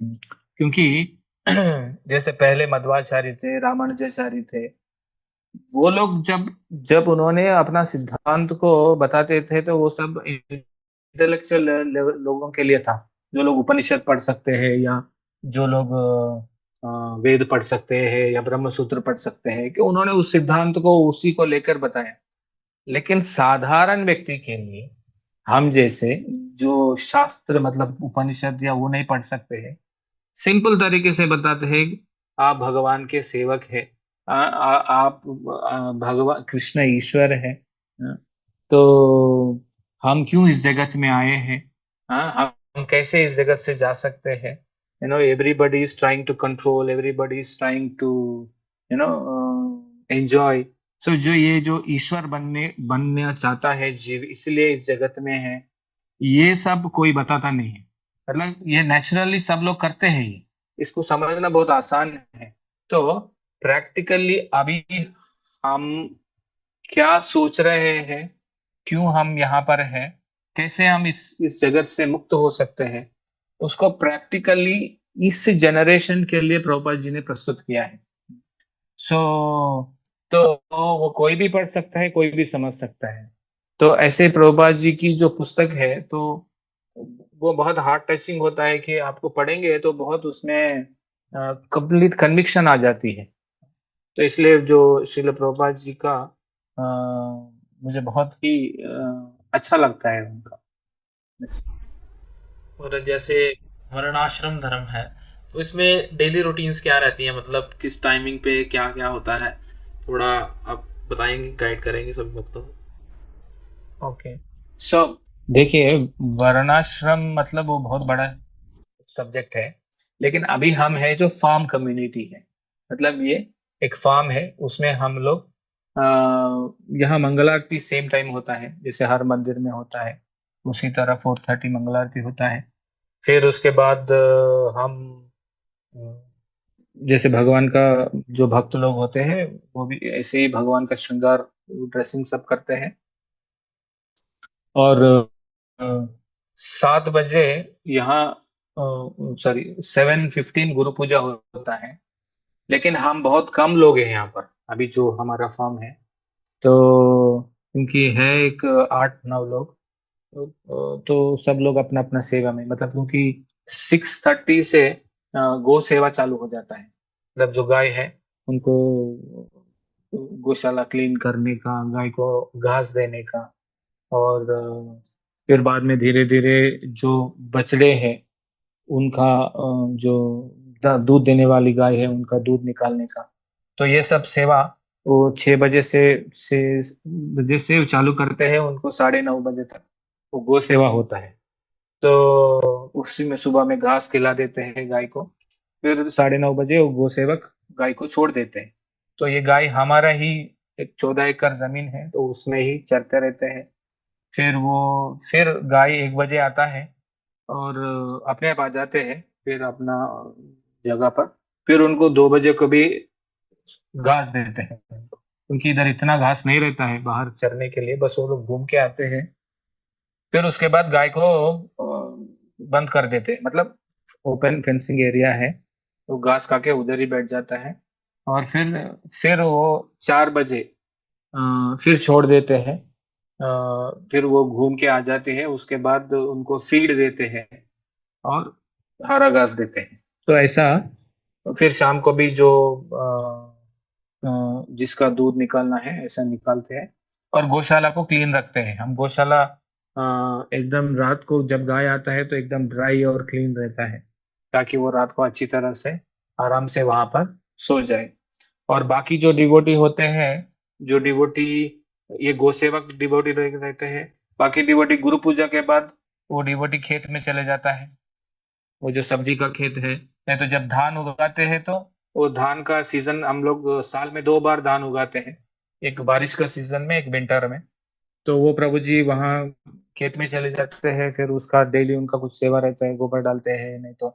क्योंकि जैसे पहले मध्वाचार्य थे, रामानुजाचार्य थे, वो लोग जब जब उन्होंने अपना सिद्धांत को बताते थे तो वो सब इंटेलेक्चुअल लोगों के लिए था। जो लोग उपनिषद पढ़ सकते हैं, या जो लोग वेद पढ़ सकते हैं, या ब्रह्म सूत्र पढ़ सकते हैं, कि उन्होंने उस सिद्धांत को उसी को लेकर बताया। लेकिन साधारण व्यक्ति के लिए, हम जैसे जो शास्त्र मतलब उपनिषद या वो नहीं पढ़ सकते हैं, सिंपल तरीके से बताते हैं कि आप भगवान के सेवक हैं। आप भगवान कृष्ण ईश्वर है। तो हम क्यों इस जगत में आए हैं? हम कैसे इस जगत से जा सकते हैं? Everybody is trying to control, everybody is trying to you know enjoy. So जो ये जो ईश्वर बनना चाहता है जीव, इसलिए इस जगत में है, ये सब कोई बताता नहीं है। मतलब ये नेचुरली सब लोग करते हैं, ये इसको समझना बहुत आसान है। तो प्रैक्टिकली अभी हम क्या सोच रहे हैं, क्यों हम यहाँ पर हैं, कैसे हम इस जगत से मुक्त हो सकते हैं, उसको प्रैक्टिकली इस जनरेशन के लिए प्रभुपाद जी ने प्रस्तुत किया है। सो तो वो कोई भी पढ़ सकता है, कोई भी समझ सकता है। तो ऐसे प्रभुपाद जी की जो पुस्तक है, तो वो बहुत हार्ट टचिंग होता है कि आपको पढ़ेंगे तो बहुत उसमें कंप्लीट कन्विक्शन आ जाती है। तो इसलिए जो श्रील प्रभुपाद जी का अ, मुझे बहुत ही अच्छा लगता है उनका। और जैसे वर्णाश्रम धर्म है, तो इसमें डेली रूटीन्स क्या रहती हैं, मतलब किस टाइमिंग पे क्या क्या होता है, थोड़ा आप बताएंगे, गाइड करेंगे सभी भक्तों को। ओके। सो देखिए, वर्णाश्रम मतलब वो बहुत बड़ा सब्जेक्ट है। लेकिन अभी हम है जो फार्म कम्युनिटी है, मतलब ये एक फार्म है, उसमें हम लोग यहाँ मंगल आरती सेम टाइम होता है जैसे हर मंदिर में होता है। उसी तरह 4:30 मंगल आरती होता है। फिर उसके बाद हम अ, जैसे भगवान का जो भक्त लोग होते हैं, वो भी ऐसे ही भगवान का श्रृंगार, ड्रेसिंग सब करते हैं। और 7 बजे यहाँ, सॉरी 7:15 गुरु पूजा होता है। लेकिन हम बहुत कम लोग हैं यहाँ पर, अभी जो हमारा फॉर्म है। तो क्योंकि है एक 8-9 लोग, तो सब लोग अपना अपना सेवा में, मतलब क्योंकि 6:30 से गौ सेवा चालू हो जाता है। मतलब जो गाय है उनको गौशाला क्लीन करने का, गाय को घास देने का, और फिर बाद में धीरे धीरे जो बछड़े हैं उनका, जो दूध देने वाली गाय है उनका दूध निकालने का। तो ये सब सेवा वो 6 बजे से चालू करते हैं, उनको 9:30 बजे तक वो गो सेवा होता है। तो उसी में सुबह में घास खिला देते हैं गाय को। फिर 9:30 बजे वो गो सेवक गाय को छोड़ देते हैं। तो ये गाय हमारा ही, एक 14 एकड़ जमीन है तो उसमें ही चरते रहते हैं। फिर गाय 1 बजे आता है और अपने आप आ जाते हैं फिर अपना जगह पर। फिर उनको 2 बजे को भी घास देते हैं, क्योंकि इधर इतना घास नहीं रहता है बाहर चरने के लिए, बस वो लोग घूम के आते हैं। फिर उसके बाद गाय को बंद कर देते हैं, मतलब ओपन फेंसिंग एरिया है, तो घास खा के उधर ही बैठ जाता है। और फिर वो 4 बजे फिर छोड़ देते हैं। फिर वो घूम के आ जाते हैं, उसके बाद उनको फीड देते हैं और हरा घास देते हैं। तो ऐसा फिर शाम को भी जो जिसका दूध निकालना है ऐसा निकालते हैं। और गौशाला को क्लीन रखते हैं हम। गौशाला एकदम रात को जब गाय आता है तो एकदम ड्राई और क्लीन रहता है, ताकि वो रात को अच्छी तरह से आराम से वहां पर सो जाए। और बाकी जो डिवोटी होते हैं, जो डिवोटी, ये गोसेवक डिवोटी रहते हैं। बाकी डिवोटी गुरु पूजा के बाद वो डिवोटी खेत में चले जाता है, वो जो सब्जी का खेत है। नहीं तो जब धान उगाते हैं तो वो धान का सीजन हम लोग साल में 2 बार धान उगाते हैं, एक बारिश का सीजन में, एक विंटर में। तो वो प्रभु जी वहाँ खेत में चले जाते हैं, फिर उसका डेली उनका कुछ सेवा रहता है, गोबर डालते हैं, नहीं तो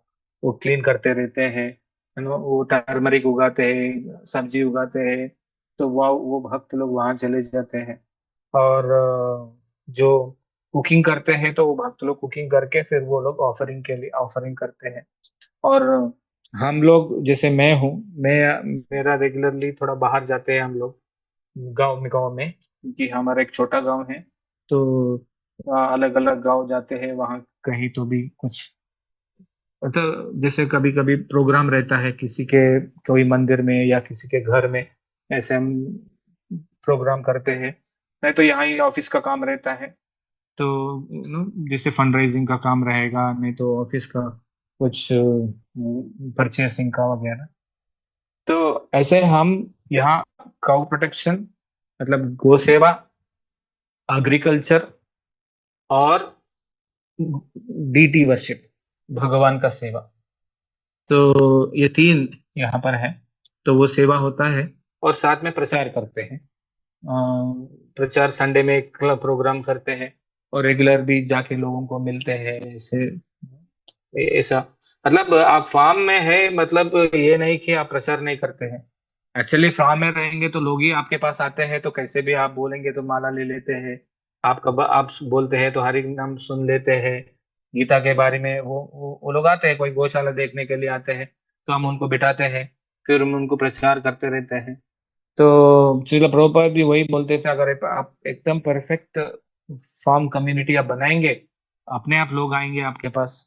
वो क्लीन करते रहते हैं, वो टर्मरिक उगाते हैं, सब्जी उगाते हैं। तो वो भक्त लोग वहां चले जाते हैं। और जो कुकिंग करते हैं तो वो भक्त लोग कुकिंग करके फिर वो लोग ऑफरिंग के लिए ऑफरिंग करते हैं। और हम लोग जैसे मैं हूँ, मैं मेरा रेगुलरली थोड़ा बाहर जाते हैं हम लोग, गांव में क्योंकि हमारा एक छोटा गांव है। तो अलग अलग गांव जाते हैं, वहाँ कहीं तो भी कुछ, तो जैसे कभी कभी प्रोग्राम रहता है किसी के, कोई मंदिर में या किसी के घर में, ऐसे हम प्रोग्राम करते हैं। नहीं तो यहाँ ही ऑफिस का काम रहता है, तो जैसे फंड रेजिंग का काम रहेगा, नहीं तो ऑफिस का कुछ परचेसिंग का वगैरह। तो ऐसे हम यहाँ काउ प्रोटेक्शन, मतलब गौ सेवा, एग्रीकल्चर और डीटी वर्शिप, भगवान का सेवा, तो ये तीन यहाँ पर है। तो वो सेवा होता है और साथ में प्रचार करते हैं। प्रचार संडे में एक प्रोग्राम करते हैं, और रेगुलर भी जाके लोगों को मिलते हैं ऐसे, ऐसा। मतलब आप फार्म में है, मतलब ये नहीं कि आप प्रचार नहीं करते हैं। एक्चुअली फार्म में रहेंगे तो लोग ही आपके पास आते हैं, तो कैसे भी आप बोलेंगे तो माला ले लेते हैं। आप कब आप बोलते हैं तो हरि नाम सुन लेते हैं, गीता के बारे में वो लोग आते हैं, कोई गौशाला देखने के लिए आते हैं, तो हम उनको बिठाते हैं, फिर हम उनको प्रचार करते रहते हैं। तो श्रील प्रभुपाद भी वही बोलते थे, अगर आप एकदम परफेक्ट फार्म कम्युनिटी आप बनाएंगे, अपने आप लोग आएंगे आपके पास,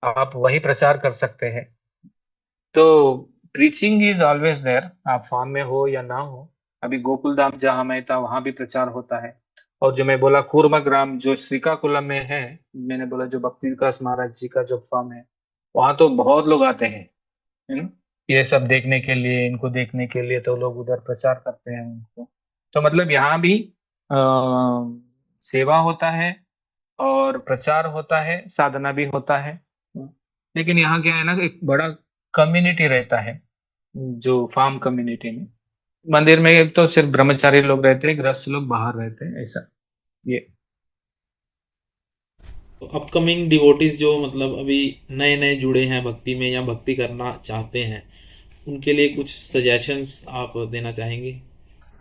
आप वही प्रचार कर सकते हैं। तो प्रीचिंग इज ऑलवेज देयर, आप फार्म में हो या ना हो। अभी गोकुल धाम जहाँ मैं था वहां भी प्रचार होता है। और जो मैं बोला कूर्मा ग्राम जो श्रीकाकुलम में है, मैंने बोला जो भक्ति विकास महाराज जी का जो फार्म है, वहां तो बहुत लोग आते हैं, है ना, ये सब देखने के लिए, इनको देखने के लिए, तो लोग उधर प्रचार करते हैं उनको। तो मतलब यहाँ भी आ, सेवा होता है और प्रचार होता है, साधना भी होता है। लेकिन यहाँ क्या है ना, एक बड़ा कम्युनिटी रहता है, जो फार्म कम्युनिटी में। मंदिर में तो सिर्फ ब्रह्मचारी लोग रहते हैं, गृहस्थ लोग बाहर रहते हैं, ऐसा ये। तो अपकमिंग डिवोटीज जो मतलब अभी नए नए जुड़े हैं भक्ति में या भक्ति करना चाहते हैं, उनके लिए कुछ सजेशंस आप देना चाहेंगे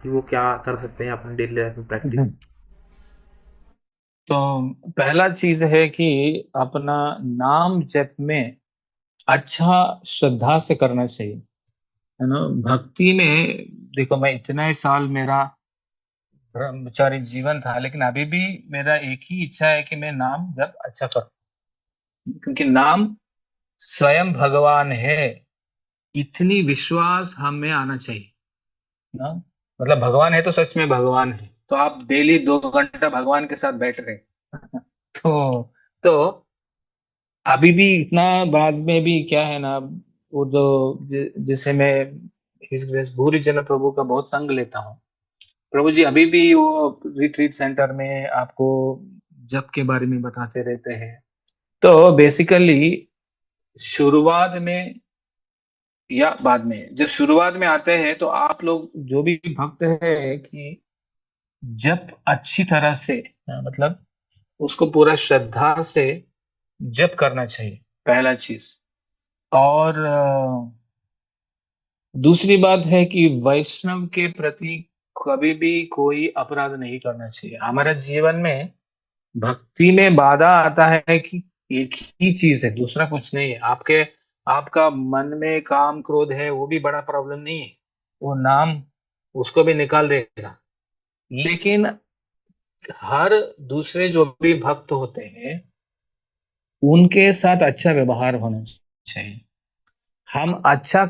कि वो क्या कर सकते हैं अपनी डेली लाइफ में प्रैक्टिस। तो पहला चीज है कि अपना नाम जप में अच्छा श्रद्धा से करना चाहिए, है ना। भक्ति में देखो, मैं इतने साल मेरा ब्रह्मचारी जीवन था, लेकिन अभी भी मेरा एक ही इच्छा है कि मैं नाम जब अच्छा करूं, क्योंकि नाम स्वयं भगवान है, इतनी विश्वास हमें आना चाहिए ना। मतलब भगवान है तो सच में भगवान है, तो आप डेली 2 घंटा भगवान के साथ बैठ रहे तो तो अभी भी इतना, बाद में भी क्या है ना, वो जो जैसे मैं हिज ग्रेस भूरी जन प्रभु का बहुत संग लेता हूँ। प्रभु जी अभी भी वो रिट्रीट सेंटर में आपको जप के बारे में बताते रहते हैं। तो बेसिकली शुरुआत में या बाद में, जब शुरुआत में आते हैं तो आप लोग जो भी भक्त है कि जप अच्छी तरह से, मतलब उसको पूरा श्रद्धा से जप करना चाहिए, पहला चीज। और दूसरी बात है कि वैष्णव के प्रति कभी भी कोई अपराध नहीं करना चाहिए। हमारे जीवन में भक्ति में बाधा आता है कि एक ही चीज है, दूसरा कुछ नहीं है। आपका मन में काम क्रोध है, वो भी बड़ा प्रॉब्लम नहीं है, वो नाम उसको भी निकाल देगा। लेकिन हर दूसरे जो भी भक्त होते हैं उनके साथ अच्छा व्यवहार होना चाहिए। हम अच्छा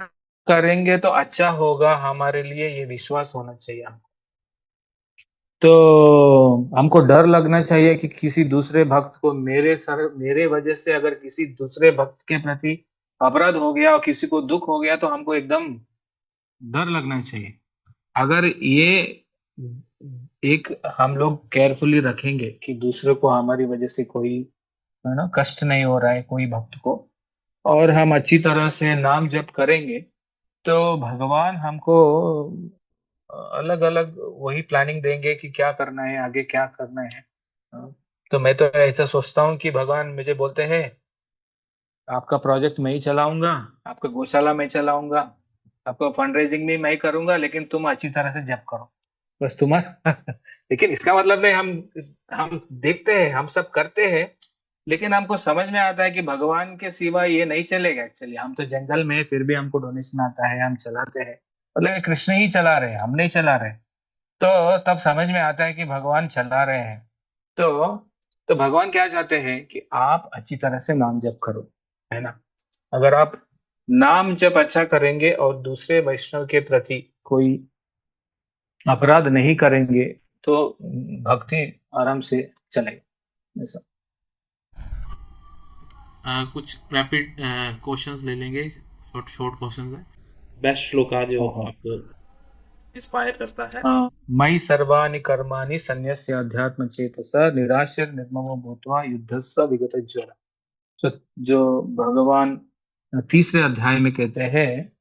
करेंगे तो अच्छा होगा हमारे लिए, ये विश्वास होना चाहिए हमको। तो हमको डर लगना चाहिए कि किसी दूसरे भक्त को मेरे वजह से अगर किसी दूसरे भक्त के प्रति अपराध हो गया और किसी को दुख हो गया तो हमको एकदम डर लगना चाहिए। अगर ये एक हम लोग केयरफुली रखेंगे कि दूसरे को हमारी वजह से कोई है ना कष्ट नहीं हो रहा है कोई भक्त को, और हम अच्छी तरह से नाम जप करेंगे, तो भगवान हमको अलग अलग वही प्लानिंग देंगे कि क्या करना है, आगे क्या करना है। तो मैं तो ऐसा सोचता हूँ कि भगवान मुझे बोलते हैं आपका प्रोजेक्ट मैं ही चलाऊंगा, आपका गौशाला मैं चलाऊंगा, आपका फंड रेजिंग भी मैं ही करूंगा, लेकिन तुम अच्छी तरह से जप करो बस तुम्हारा। लेकिन इसका मतलब नहीं, हम देखते हैं, हम सब करते हैं, लेकिन हमको समझ में आता है कि भगवान के सिवा ये नहीं चलेगा। एक्चुअली हम तो जंगल में हैं, फिर भी हमको डोनेशन आता है, हम चलाते हैं, मतलब ये कृष्ण ही चला रहे हैं, हम नहीं चला रहे। तो तब समझ में आता है कि भगवान चला रहे हैं। तो तो भगवान क्या चाहते हैं कि आप अच्छी तरह से नाम जप करो, है ना। अगर आप नाम जप अच्छा करेंगे और दूसरे वैष्णव के प्रति कोई अपराध नहीं करेंगे तो भक्ति आराम से चलेगी ऐसा। कुछ रैपिड क्वेश्चंस ले लेंगे, शॉर्ट शॉर्ट क्वेश्चंस है। बेस्ट श्लोका जो ओहो। आपको इंस्पायर करता है। मयि सर्वाणि कर्माणि सन्न्यस्य अध्यात्म चेतसा निराश्य निर्ममो भूत्वा युद्धस्व विगत ज्वर। जो भगवान तीसरे अध्याय में कहते हैं,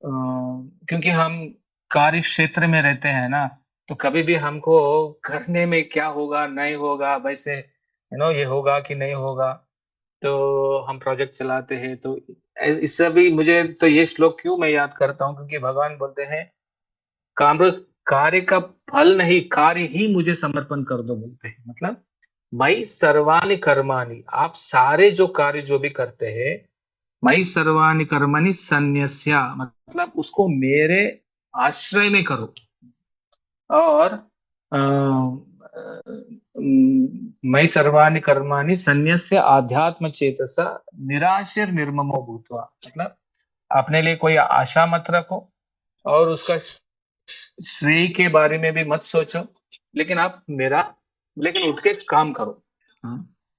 क्योंकि हम कार्य क्षेत्र में रहते हैं ना, तो कभी भी हमको करने में क्या होगा नहीं होगा, वैसे ये होगा कि नहीं होगा। तो हम प्रोजेक्ट चलाते हैं, तो इससे भी मुझे तो ये श्लोक क्यों मैं याद करता हूँ, क्योंकि भगवान बोलते हैं काम कार्य का फल नहीं, कार्य ही मुझे समर्पण कर दो बोलते हैं। मतलब मयि सर्वाणि कर्माणि, आप सारे जो कार्य जो भी करते हैं, मयि सर्वाणि कर्माणि सन्न्यस्य, मतलब उसको मेरे आश्रय में करो। और मयि सर्वाणि कर्माणि सन्न्यस्य आध्यात्म चेतसा निराशीर निर्ममो भूत्वा, मतलब अपने लिए कोई आशा मत रखो और उसका श्रेय के बारे में भी मत सोचो, लेकिन लेकिन उठ के काम करो।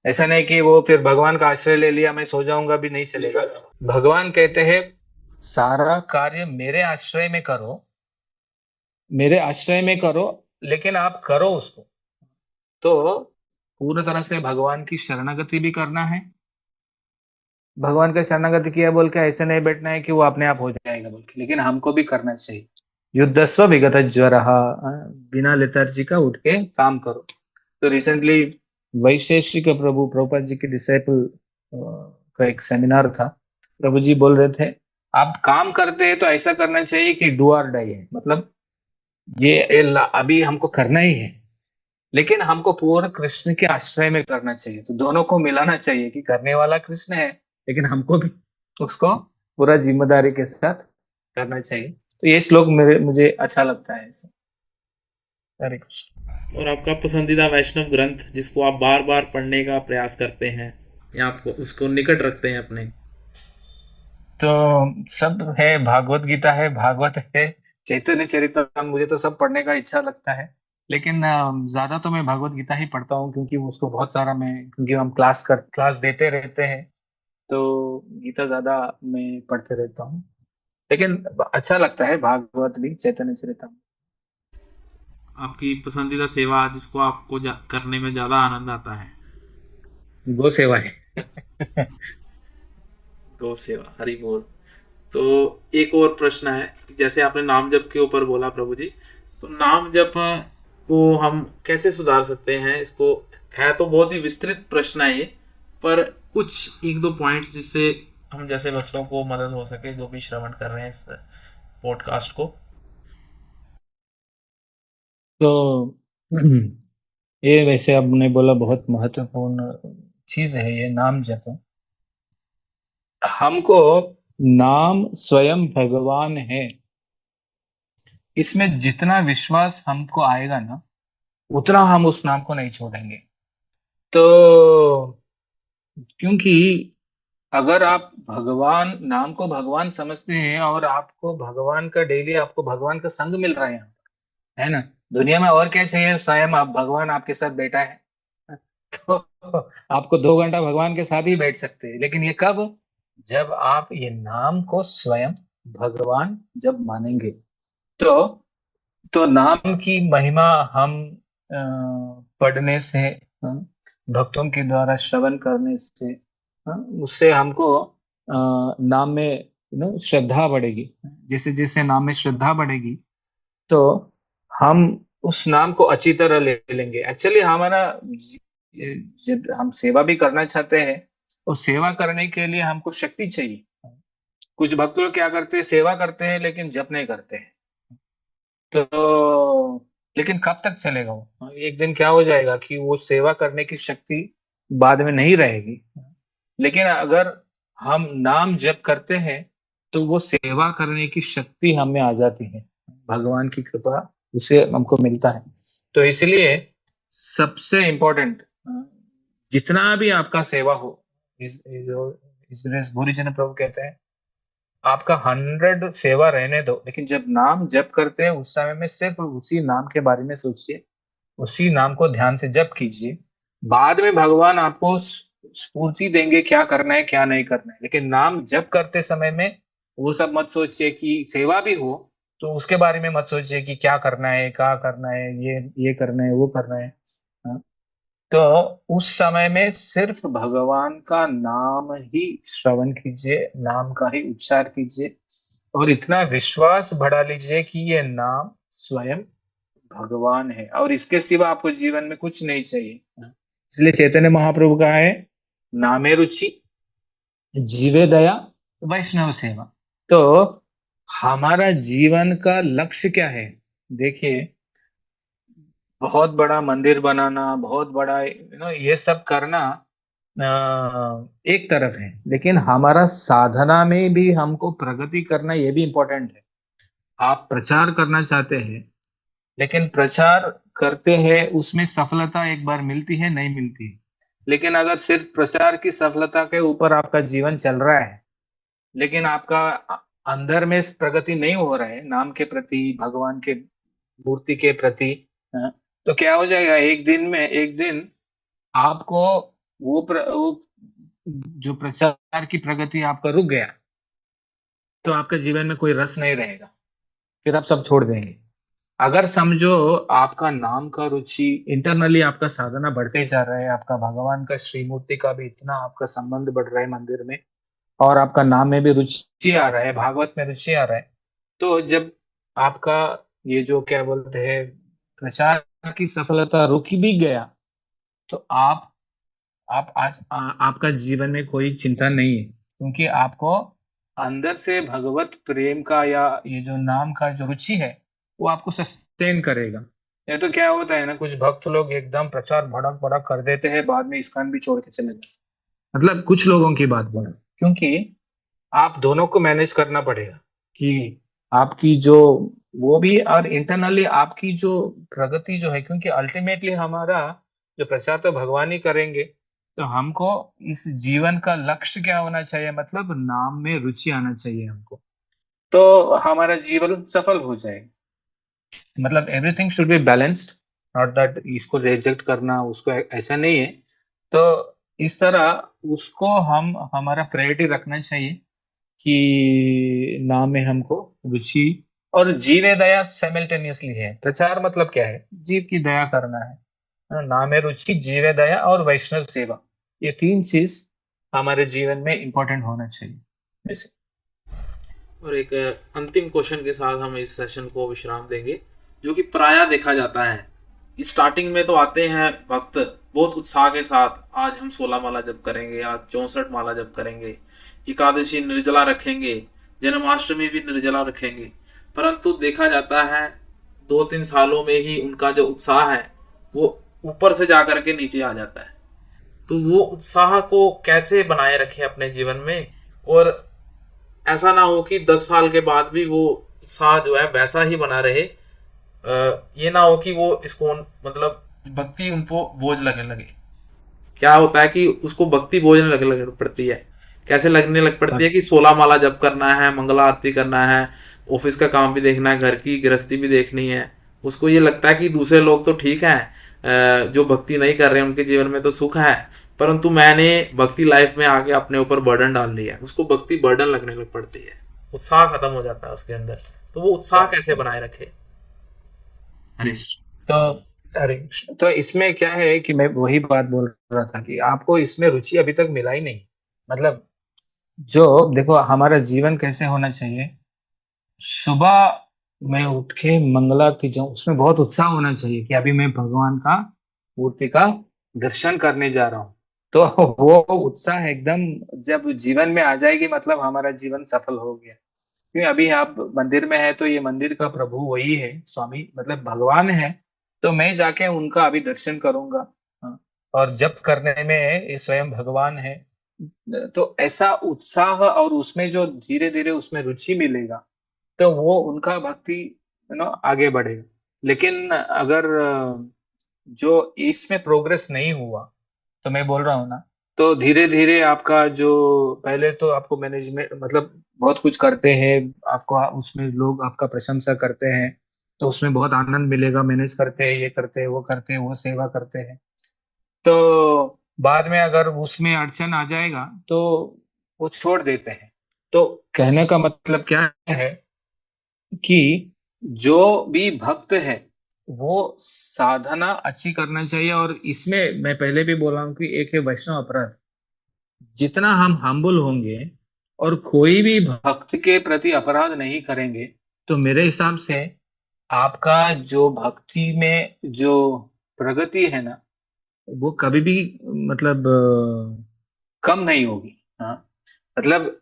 ऐसा नहीं कि वो फिर भगवान का आश्रय ले लिया, मैं सो जाऊंगा भी नहीं चलेगा। भगवान कहते हैं सारा कार्य मेरे आश्रय में करो, मेरे आश्रय में करो, लेकिन आप करो उसको। तो पूर्ण तरह से भगवान की शरणागति भी करना है। भगवान का शरणागति किया बोल के ऐसे नहीं बैठना है कि वो अपने आप हो जाएगा बोल के, लेकिन हमको भी करना चाहिए। युद्धस्व विगत ज्वर, बिना लेथार्जी का उठ के काम करो। तो रिसेंटली वैशेषिक प्रभु प्रभुपाद जी के डिसाइपल का एक सेमिनार था। प्रभु जी बोल रहे थे आप काम करते हैं तो ऐसा करना चाहिए कि डू और डाई है, मतलब अभी हमको करना ही है, लेकिन हमको पूर्ण कृष्ण के आश्रय में करना चाहिए। तो दोनों को मिलाना चाहिए कि करने वाला कृष्ण है, लेकिन हमको भी उसको पूरा जिम्मेदारी के साथ करना चाहिए। तो ये श्लोक मुझे अच्छा लगता है। हरे कृष्ण। और आपका पसंदीदा वैष्णव ग्रंथ जिसको आप बार बार पढ़ने का प्रयास करते हैं या आपको उसको निकट रखते हैं अपने? तो सब है, भागवत गीता है, भागवत है, चैतन्य चरितमृत, मुझे तो सब पढ़ने का इच्छा लगता है। लेकिन ज्यादा तो मैं भागवत गीता ही पढ़ता हूँ, क्योंकि उसको बहुत सारा क्योंकि हम क्लास देते रहते हैं, तो गीता ज्यादा मैं पढ़ते रहता हूँ। लेकिन अच्छा लगता है भागवत भी, चैतन्य चरितमृत। आपकी पसंदीदा सेवा जिसको आपको करने में ज्यादा आनंद आता है? गो सेवा है। गौ सेवा, हरि बोल। तो एक और प्रश्न है, जैसे आपने नाम जप के ऊपर बोला प्रभु जी, तो नाम जप को हम कैसे सुधार सकते हैं? इसको है तो बहुत ही विस्तृत प्रश्न है ये, पर कुछ एक दो पॉइंट्स जिससे हम जैसे बच्चों को मदद हो सके जो भी श्रवण कर रहे हैं पॉडकास्ट को। तो ये वैसे आपने बोला बहुत महत्वपूर्ण चीज है ये नाम जप। हमको नाम स्वयं भगवान है, इसमें जितना विश्वास हमको आएगा ना, उतना हम उस नाम को नहीं छोड़ेंगे। तो क्योंकि अगर आप भगवान नाम को भगवान समझते हैं और आपको भगवान का डेली आपको भगवान का संग मिल रहा है ना, दुनिया में और क्या चाहिए? स्वयं आप भगवान आपके साथ बैठा है। तो आपको 2 घंटा भगवान के साथ ही बैठ सकते हैं, लेकिन ये कब? जब आप ये नाम को स्वयं भगवान जब मानेंगे। तो नाम की महिमा हम अ, पढ़ने से, भक्तों के द्वारा श्रवण करने से, उससे हमको नाम में श्रद्धा बढ़ेगी। जैसे जैसे नाम में श्रद्धा बढ़ेगी तो हम उस नाम को अच्छी तरह ले लेंगे। एक्चुअली हमारा जब हम सेवा भी करना चाहते हैं, तो सेवा करने के लिए हमको शक्ति चाहिए। कुछ भक्त लोग क्या करते हैं, सेवा करते हैं लेकिन जप नहीं करते हैं। तो लेकिन कब तक चलेगा वो? एक दिन क्या हो जाएगा कि वो सेवा करने की शक्ति बाद में नहीं रहेगी। लेकिन अगर हम नाम जप करते हैं तो वो सेवा करने की शक्ति हमें आ जाती है, भगवान की कृपा उसे हमको मिलता है। तो इसलिए सबसे इम्पोर्टेंट, जितना भी आपका सेवा हो, इस भूरी जन प्रभु कहते हैं आपका 100 सेवा रहने दो, लेकिन जब नाम जप करते हैं उस समय में सिर्फ उसी नाम के बारे में सोचिए, उसी नाम को ध्यान से जप कीजिए। बाद में भगवान आपको स्फूर्ति देंगे क्या करना है क्या नहीं करना है, लेकिन नाम जप करते समय में वो सब मत सोचिए। कि सेवा भी हो तो उसके बारे में मत सोचिए कि क्या करना है, क्या करना है, ये करना है, वो करना है। हाँ? तो उस समय में सिर्फ भगवान का नाम ही श्रवण कीजिए, नाम का ही उच्चार कीजिए और इतना विश्वास बढ़ा लीजिए कि ये नाम स्वयं भगवान है और इसके सिवा आपको जीवन में कुछ नहीं चाहिए। इसलिए चैतन्य महाप्रभु का है, नामे रुचि, जीवे दया, वैष्णव सेवा। तो हमारा जीवन का लक्ष्य क्या है? देखिए, बहुत बड़ा मंदिर बनाना, बहुत बड़ा ये सब करना एक तरफ है, लेकिन हमारा साधना में भी हमको प्रगति करना ये भी इम्पोर्टेंट है। आप प्रचार करना चाहते हैं, लेकिन प्रचार करते हैं उसमें सफलता एक बार मिलती है, नहीं मिलती है। लेकिन अगर सिर्फ प्रचार की सफलता के ऊपर आपका जीवन चल रहा है, लेकिन आपका अंदर में प्रगति नहीं हो रहा है नाम के प्रति, भगवान के मूर्ति के प्रति, तो क्या हो जाएगा? एक दिन आपको वो जो प्रचार की प्रगति आपका रुक गया, तो आपका जीवन में कोई रस नहीं रहेगा, फिर आप सब छोड़ देंगे। अगर समझो आपका नाम का रुचि, इंटरनली आपका साधना बढ़ते जा रहा है, आपका भगवान का श्रीमूर्ति का भी इतना आपका संबंध बढ़ रहा है मंदिर में, और आपका नाम में भी रुचि आ रहा है, भागवत में रुचि आ रहा है, तो जब आपका ये जो क्या बोलते हैं प्रचार की सफलता रुक भी गया, तो आप आज आपका जीवन में कोई चिंता नहीं है, क्योंकि आपको अंदर से भगवत प्रेम का या ये जो नाम का जो रुचि है वो आपको सस्टेन करेगा। नहीं तो क्या होता है ना, कुछ भक्त लोग एकदम प्रचार भड़क भड़क कर देते हैं, बाद में इस्कॉन भी छोड़ के चले जाते हैं। मतलब कुछ लोगों की बात बोल, क्योंकि आप दोनों को मैनेज करना पड़ेगा कि आपकी जो वो भी और इंटरनली आपकी जो प्रगति जो है, क्योंकि अल्टीमेटली हमारा जो प्रचार तो भगवान ही करेंगे। तो हमको इस जीवन का लक्ष्य क्या होना चाहिए? मतलब नाम में रुचि आना चाहिए हमको, तो हमारा जीवन सफल हो जाएगा। मतलब everything should be balanced, not that इसको रिजेक्ट करना, उसको ऐसा नहीं है। तो इस तरह उसको हम हमारा प्रायोरिटी रखना चाहिए कि नाम में हमको रुचि और जीवे दया साइमल्टेनियसली है। प्रचार मतलब क्या है? जीव की दया करना है। नाम में रुचि, जीवे दया और वैष्णव सेवा, ये 3 चीज हमारे जीवन में इंपॉर्टेंट होना चाहिए वैसे। और एक अंतिम क्वेश्चन के साथ हम इस सेशन को विश्राम देंगे, जो कि प्रायः देखा जाता है कि स्टार्टिंग में तो आते हैं भक्त बहुत उत्साह के साथ, आज हम 16 माला जप करेंगे, आज 64 माला जप करेंगे, एकादशी निर्जला रखेंगे, जन्माष्टमी भी निर्जला रखेंगे। परंतु देखा जाता है 2-3 सालों में ही उनका जो उत्साह है वो ऊपर से जा करके नीचे आ जाता है। तो वो उत्साह को कैसे बनाए रखें अपने जीवन में, और ऐसा ना हो कि 10 साल के बाद भी वो उत्साह जो है वैसा ही बना रहे। ये ना हो कि वो इसको मतलब भक्ति उनको बोझ लगने लगे। क्या होता है कि उसको भक्ति बोझ लगने पड़ती है। कैसे लगने लग पड़ती है कि 16 माला जप करना है, मंगला आरती करना है, ऑफिस का काम भी देखना है, घर की गृहस्थी भी देखनी है। उसको ये लगता है कि दूसरे लोग तो ठीक हैं, जो भक्ति नहीं कर रहे हैं उनके जीवन में तो सुख है, परंतु मैंने भक्ति लाइफ में आके अपने ऊपर बर्डन डाल दिया है। उसको भक्ति बर्डन लगने लग पड़ती है, उत्साह खत्म हो जाता है उसके अंदर। तो वो उत्साह कैसे बनाए रखे हरीश? तो अरे तो इसमें क्या है कि मैं वही बात बोल रहा था कि आपको इसमें रुचि अभी तक मिला ही नहीं। मतलब जो देखो हमारा जीवन कैसे होना चाहिए, सुबह मैं उठ के मंगला की जाऊं, उसमें बहुत उत्साह होना चाहिए कि अभी मैं भगवान का मूर्ति का दर्शन करने जा रहा हूँ। तो वो उत्साह एकदम जब जीवन में आ जाएगी, मतलब हमारा जीवन सफल हो गया। क्योंकि अभी आप मंदिर में है तो ये मंदिर का प्रभु वही है, स्वामी मतलब भगवान है। तो मैं जाके उनका अभी दर्शन करूंगा। हाँ, और जप करने में ये स्वयं भगवान है। तो ऐसा उत्साह और उसमें जो धीरे धीरे उसमें रुचि मिलेगा, तो वो उनका भक्ति आगे बढ़ेगा। लेकिन अगर जो इसमें प्रोग्रेस नहीं हुआ, तो मैं बोल रहा हूँ ना, तो धीरे धीरे आपका जो पहले तो आपको मैनेजमेंट मतलब बहुत कुछ करते हैं, आपको उसमें लोग आपका प्रशंसा करते हैं, तो उसमें बहुत आनंद मिलेगा, मैनेज करते हैं, ये करते हैं, वो करते हैं, वो सेवा करते हैं। तो बाद में अगर उसमें अड़चन आ जाएगा तो वो छोड़ देते हैं। तो कहने का मतलब क्या है कि जो भी भक्त है वो साधना अच्छी करना चाहिए। और इसमें मैं पहले भी बोला हूँ कि एक है वैष्णव अपराध। जितना हम हम्बल होंगे और कोई भी भक्त के प्रति अपराध नहीं करेंगे, तो मेरे हिसाब से आपका जो भक्ति में जो प्रगति है ना, वो कभी भी मतलब कम नहीं होगी। हाँ, मतलब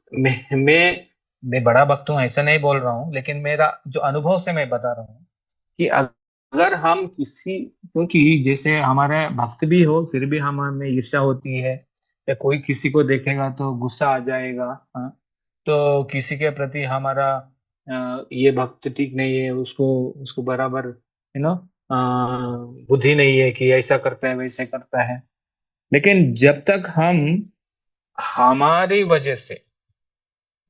मैं बड़ा भक्त हूँ ऐसा नहीं बोल रहा हूँ, लेकिन मेरा जो अनुभव से मैं बता रहा हूँ कि अगर हम किसी, क्योंकि जैसे हमारे भक्त भी हो फिर भी हम हमें ईर्ष्या होती है, या कोई किसी को देखेगा तो गुस्सा आ जाएगा। हाँ, तो किसी के प्रति हमारा ये भक्त ठीक नहीं है, उसको उसको बराबर बुद्धि नहीं है कि ऐसा करता है वैसे करता है। लेकिन जब तक हम हमारी वजह से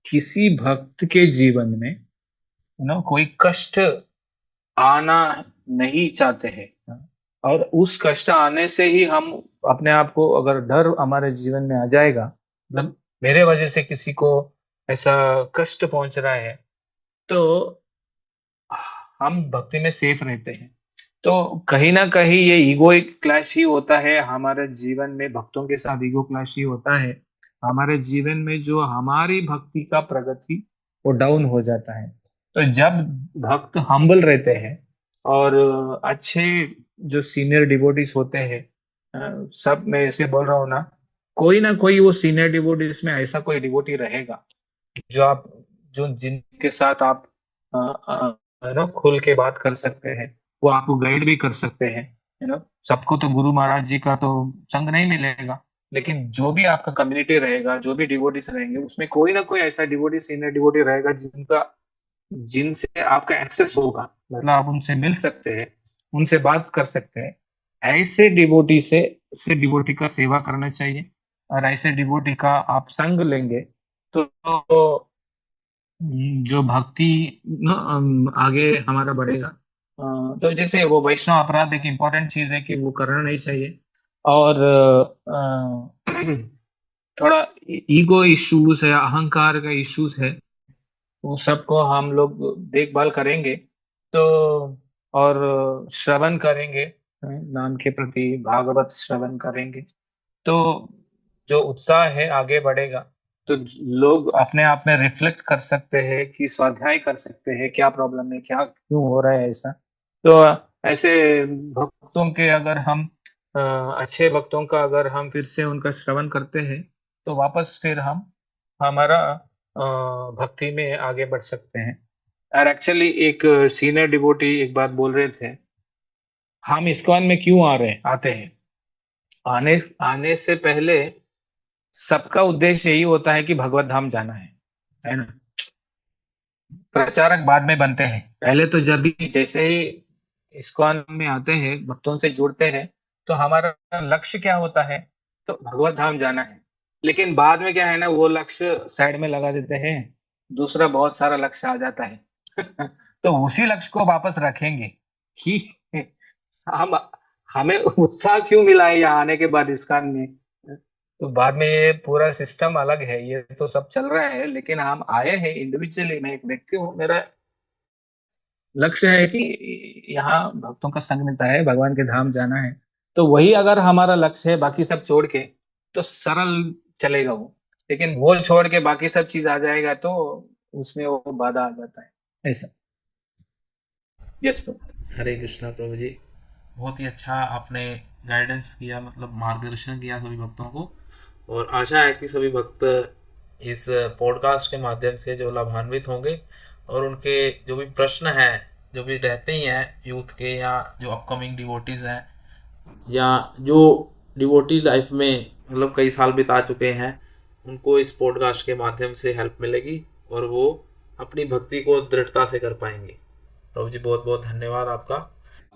किसी भक्त के जीवन में कोई कष्ट आना नहीं चाहते हैं, और उस कष्ट आने से ही हम अपने आप को, अगर डर हमारे जीवन में आ जाएगा, मतलब मेरे वजह से किसी को ऐसा कष्ट पहुंच रहा है, तो हम भक्ति में सेफ रहते हैं। तो कहीं ना कहीं ये ईगो एक क्लैश ही होता है हमारे जीवन में, भक्तों के साथ ईगो क्लैश ही होता है हमारे जीवन में, जो हमारी भक्ति का प्रगति वो डाउन हो जाता है। तो जब भक्त हम्बल रहते हैं और अच्छे जो सीनियर डिवोटीज होते हैं, सब मैं ऐसे बोल रहा हूँ ना कोई वो सीनियर डिवोटीज में ऐसा कोई डिवोटी रहेगा जो आप जो जिनके साथ आप खुल के बात कर सकते हैं, वो आपको गाइड भी कर सकते हैं। सबको तो गुरु महाराज जी का तो संग नहीं मिलेगा, लेकिन जो भी आपका कम्युनिटी रहेगा, जो भी डिवोटीज रहेंगे, उसमें कोई ना कोई ऐसा डिवोटी, सीनियर डिवोटी रहेगा जिनका जिनसे आपका एक्सेस होगा, मतलब आप उनसे मिल सकते हैं, उनसे बात कर सकते हैं। ऐसे डिवोटी से डिवोटी का सेवा करना चाहिए, और ऐसे डिवोटी का आप संग लेंगे तो जो भक्ति आगे हमारा बढ़ेगा। तो जैसे वो वैष्णव अपराध एक इम्पोर्टेंट चीज है कि वो करना नहीं चाहिए। और थोड़ा ईगो इश्यूज है, अहंकार का इश्यूज है, वो सबको हम लोग देखभाल करेंगे तो, और श्रवण करेंगे, नाम के प्रति भागवत श्रवण करेंगे, तो जो उत्साह है आगे बढ़ेगा। तो लोग अपने आप में रिफ्लेक्ट कर सकते हैं कि स्वाध्याय कर सकते हैं क्या प्रॉब्लम है, क्या क्यों हो रहा है ऐसा। तो ऐसे भक्तों के अगर हम अच्छे भक्तों का अगर हम फिर से उनका श्रवण करते हैं, तो वापस फिर हम हमारा भक्ति में आगे बढ़ सकते हैं। और एक्चुअली एक सीनियर डिवोटी एक बात बोल रहे थे, हम इस्कॉन में क्यों आ रहे आते हैं, आने आने से पहले सबका उद्देश्य यही होता है कि भगवत धाम जाना है ना। प्रचारक बाद में बनते हैं, पहले तो जब भी जैसे ही इस्कॉन में आते हैं, भक्तों से जुड़ते हैं, तो हमारा लक्ष्य क्या होता है, तो भगवत धाम जाना है। लेकिन बाद में क्या है ना, वो लक्ष्य साइड में लगा देते हैं, दूसरा बहुत सारा लक्ष्य आ जाता है। तो उसी लक्ष्य को वापस रखेंगे कि हम हमें उत्साह क्यों मिला है यहाँ आने के बाद इस्कॉन में। तो बाद में ये पूरा सिस्टम अलग है, ये तो सब चल रहा है, लेकिन हम आए हैं इंडिविजुअली, मैं एक व्यक्ति हूँ, मेरा लक्ष्य है कि यहाँ भक्तों का संग मिलता है, भगवान के धाम जाना है। तो वही अगर हमारा लक्ष्य है, बाकी सब छोड़ के, तो सरल चलेगा वो। लेकिन वो छोड़ के बाकी सब चीज आ जाएगा तो उसमें वो बाधा आ जाता है, ऐसा। यस प्रभु। हरे कृष्णा प्रभु जी। बहुत ही अच्छा आपने गाइडेंस किया, मतलब मार्गदर्शन किया सभी भक्तों को। और आशा है कि सभी भक्त इस पॉडकास्ट के माध्यम से जो लाभान्वित होंगे, और उनके जो भी प्रश्न हैं, जो भी रहते ही हैं यूथ के, या जो अपकमिंग डिवोटीज हैं, या जो डिवोटी लाइफ में मतलब कई साल बिता चुके हैं, उनको इस पॉडकास्ट के माध्यम से हेल्प मिलेगी और वो अपनी भक्ति को दृढ़ता से कर पाएंगे। प्रभु जी बहुत बहुत धन्यवाद आपका।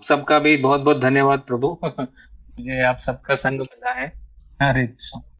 सबका भी बहुत बहुत धन्यवाद प्रभु। मुझे आप सबका संग मिला है। हरे कृष्ण।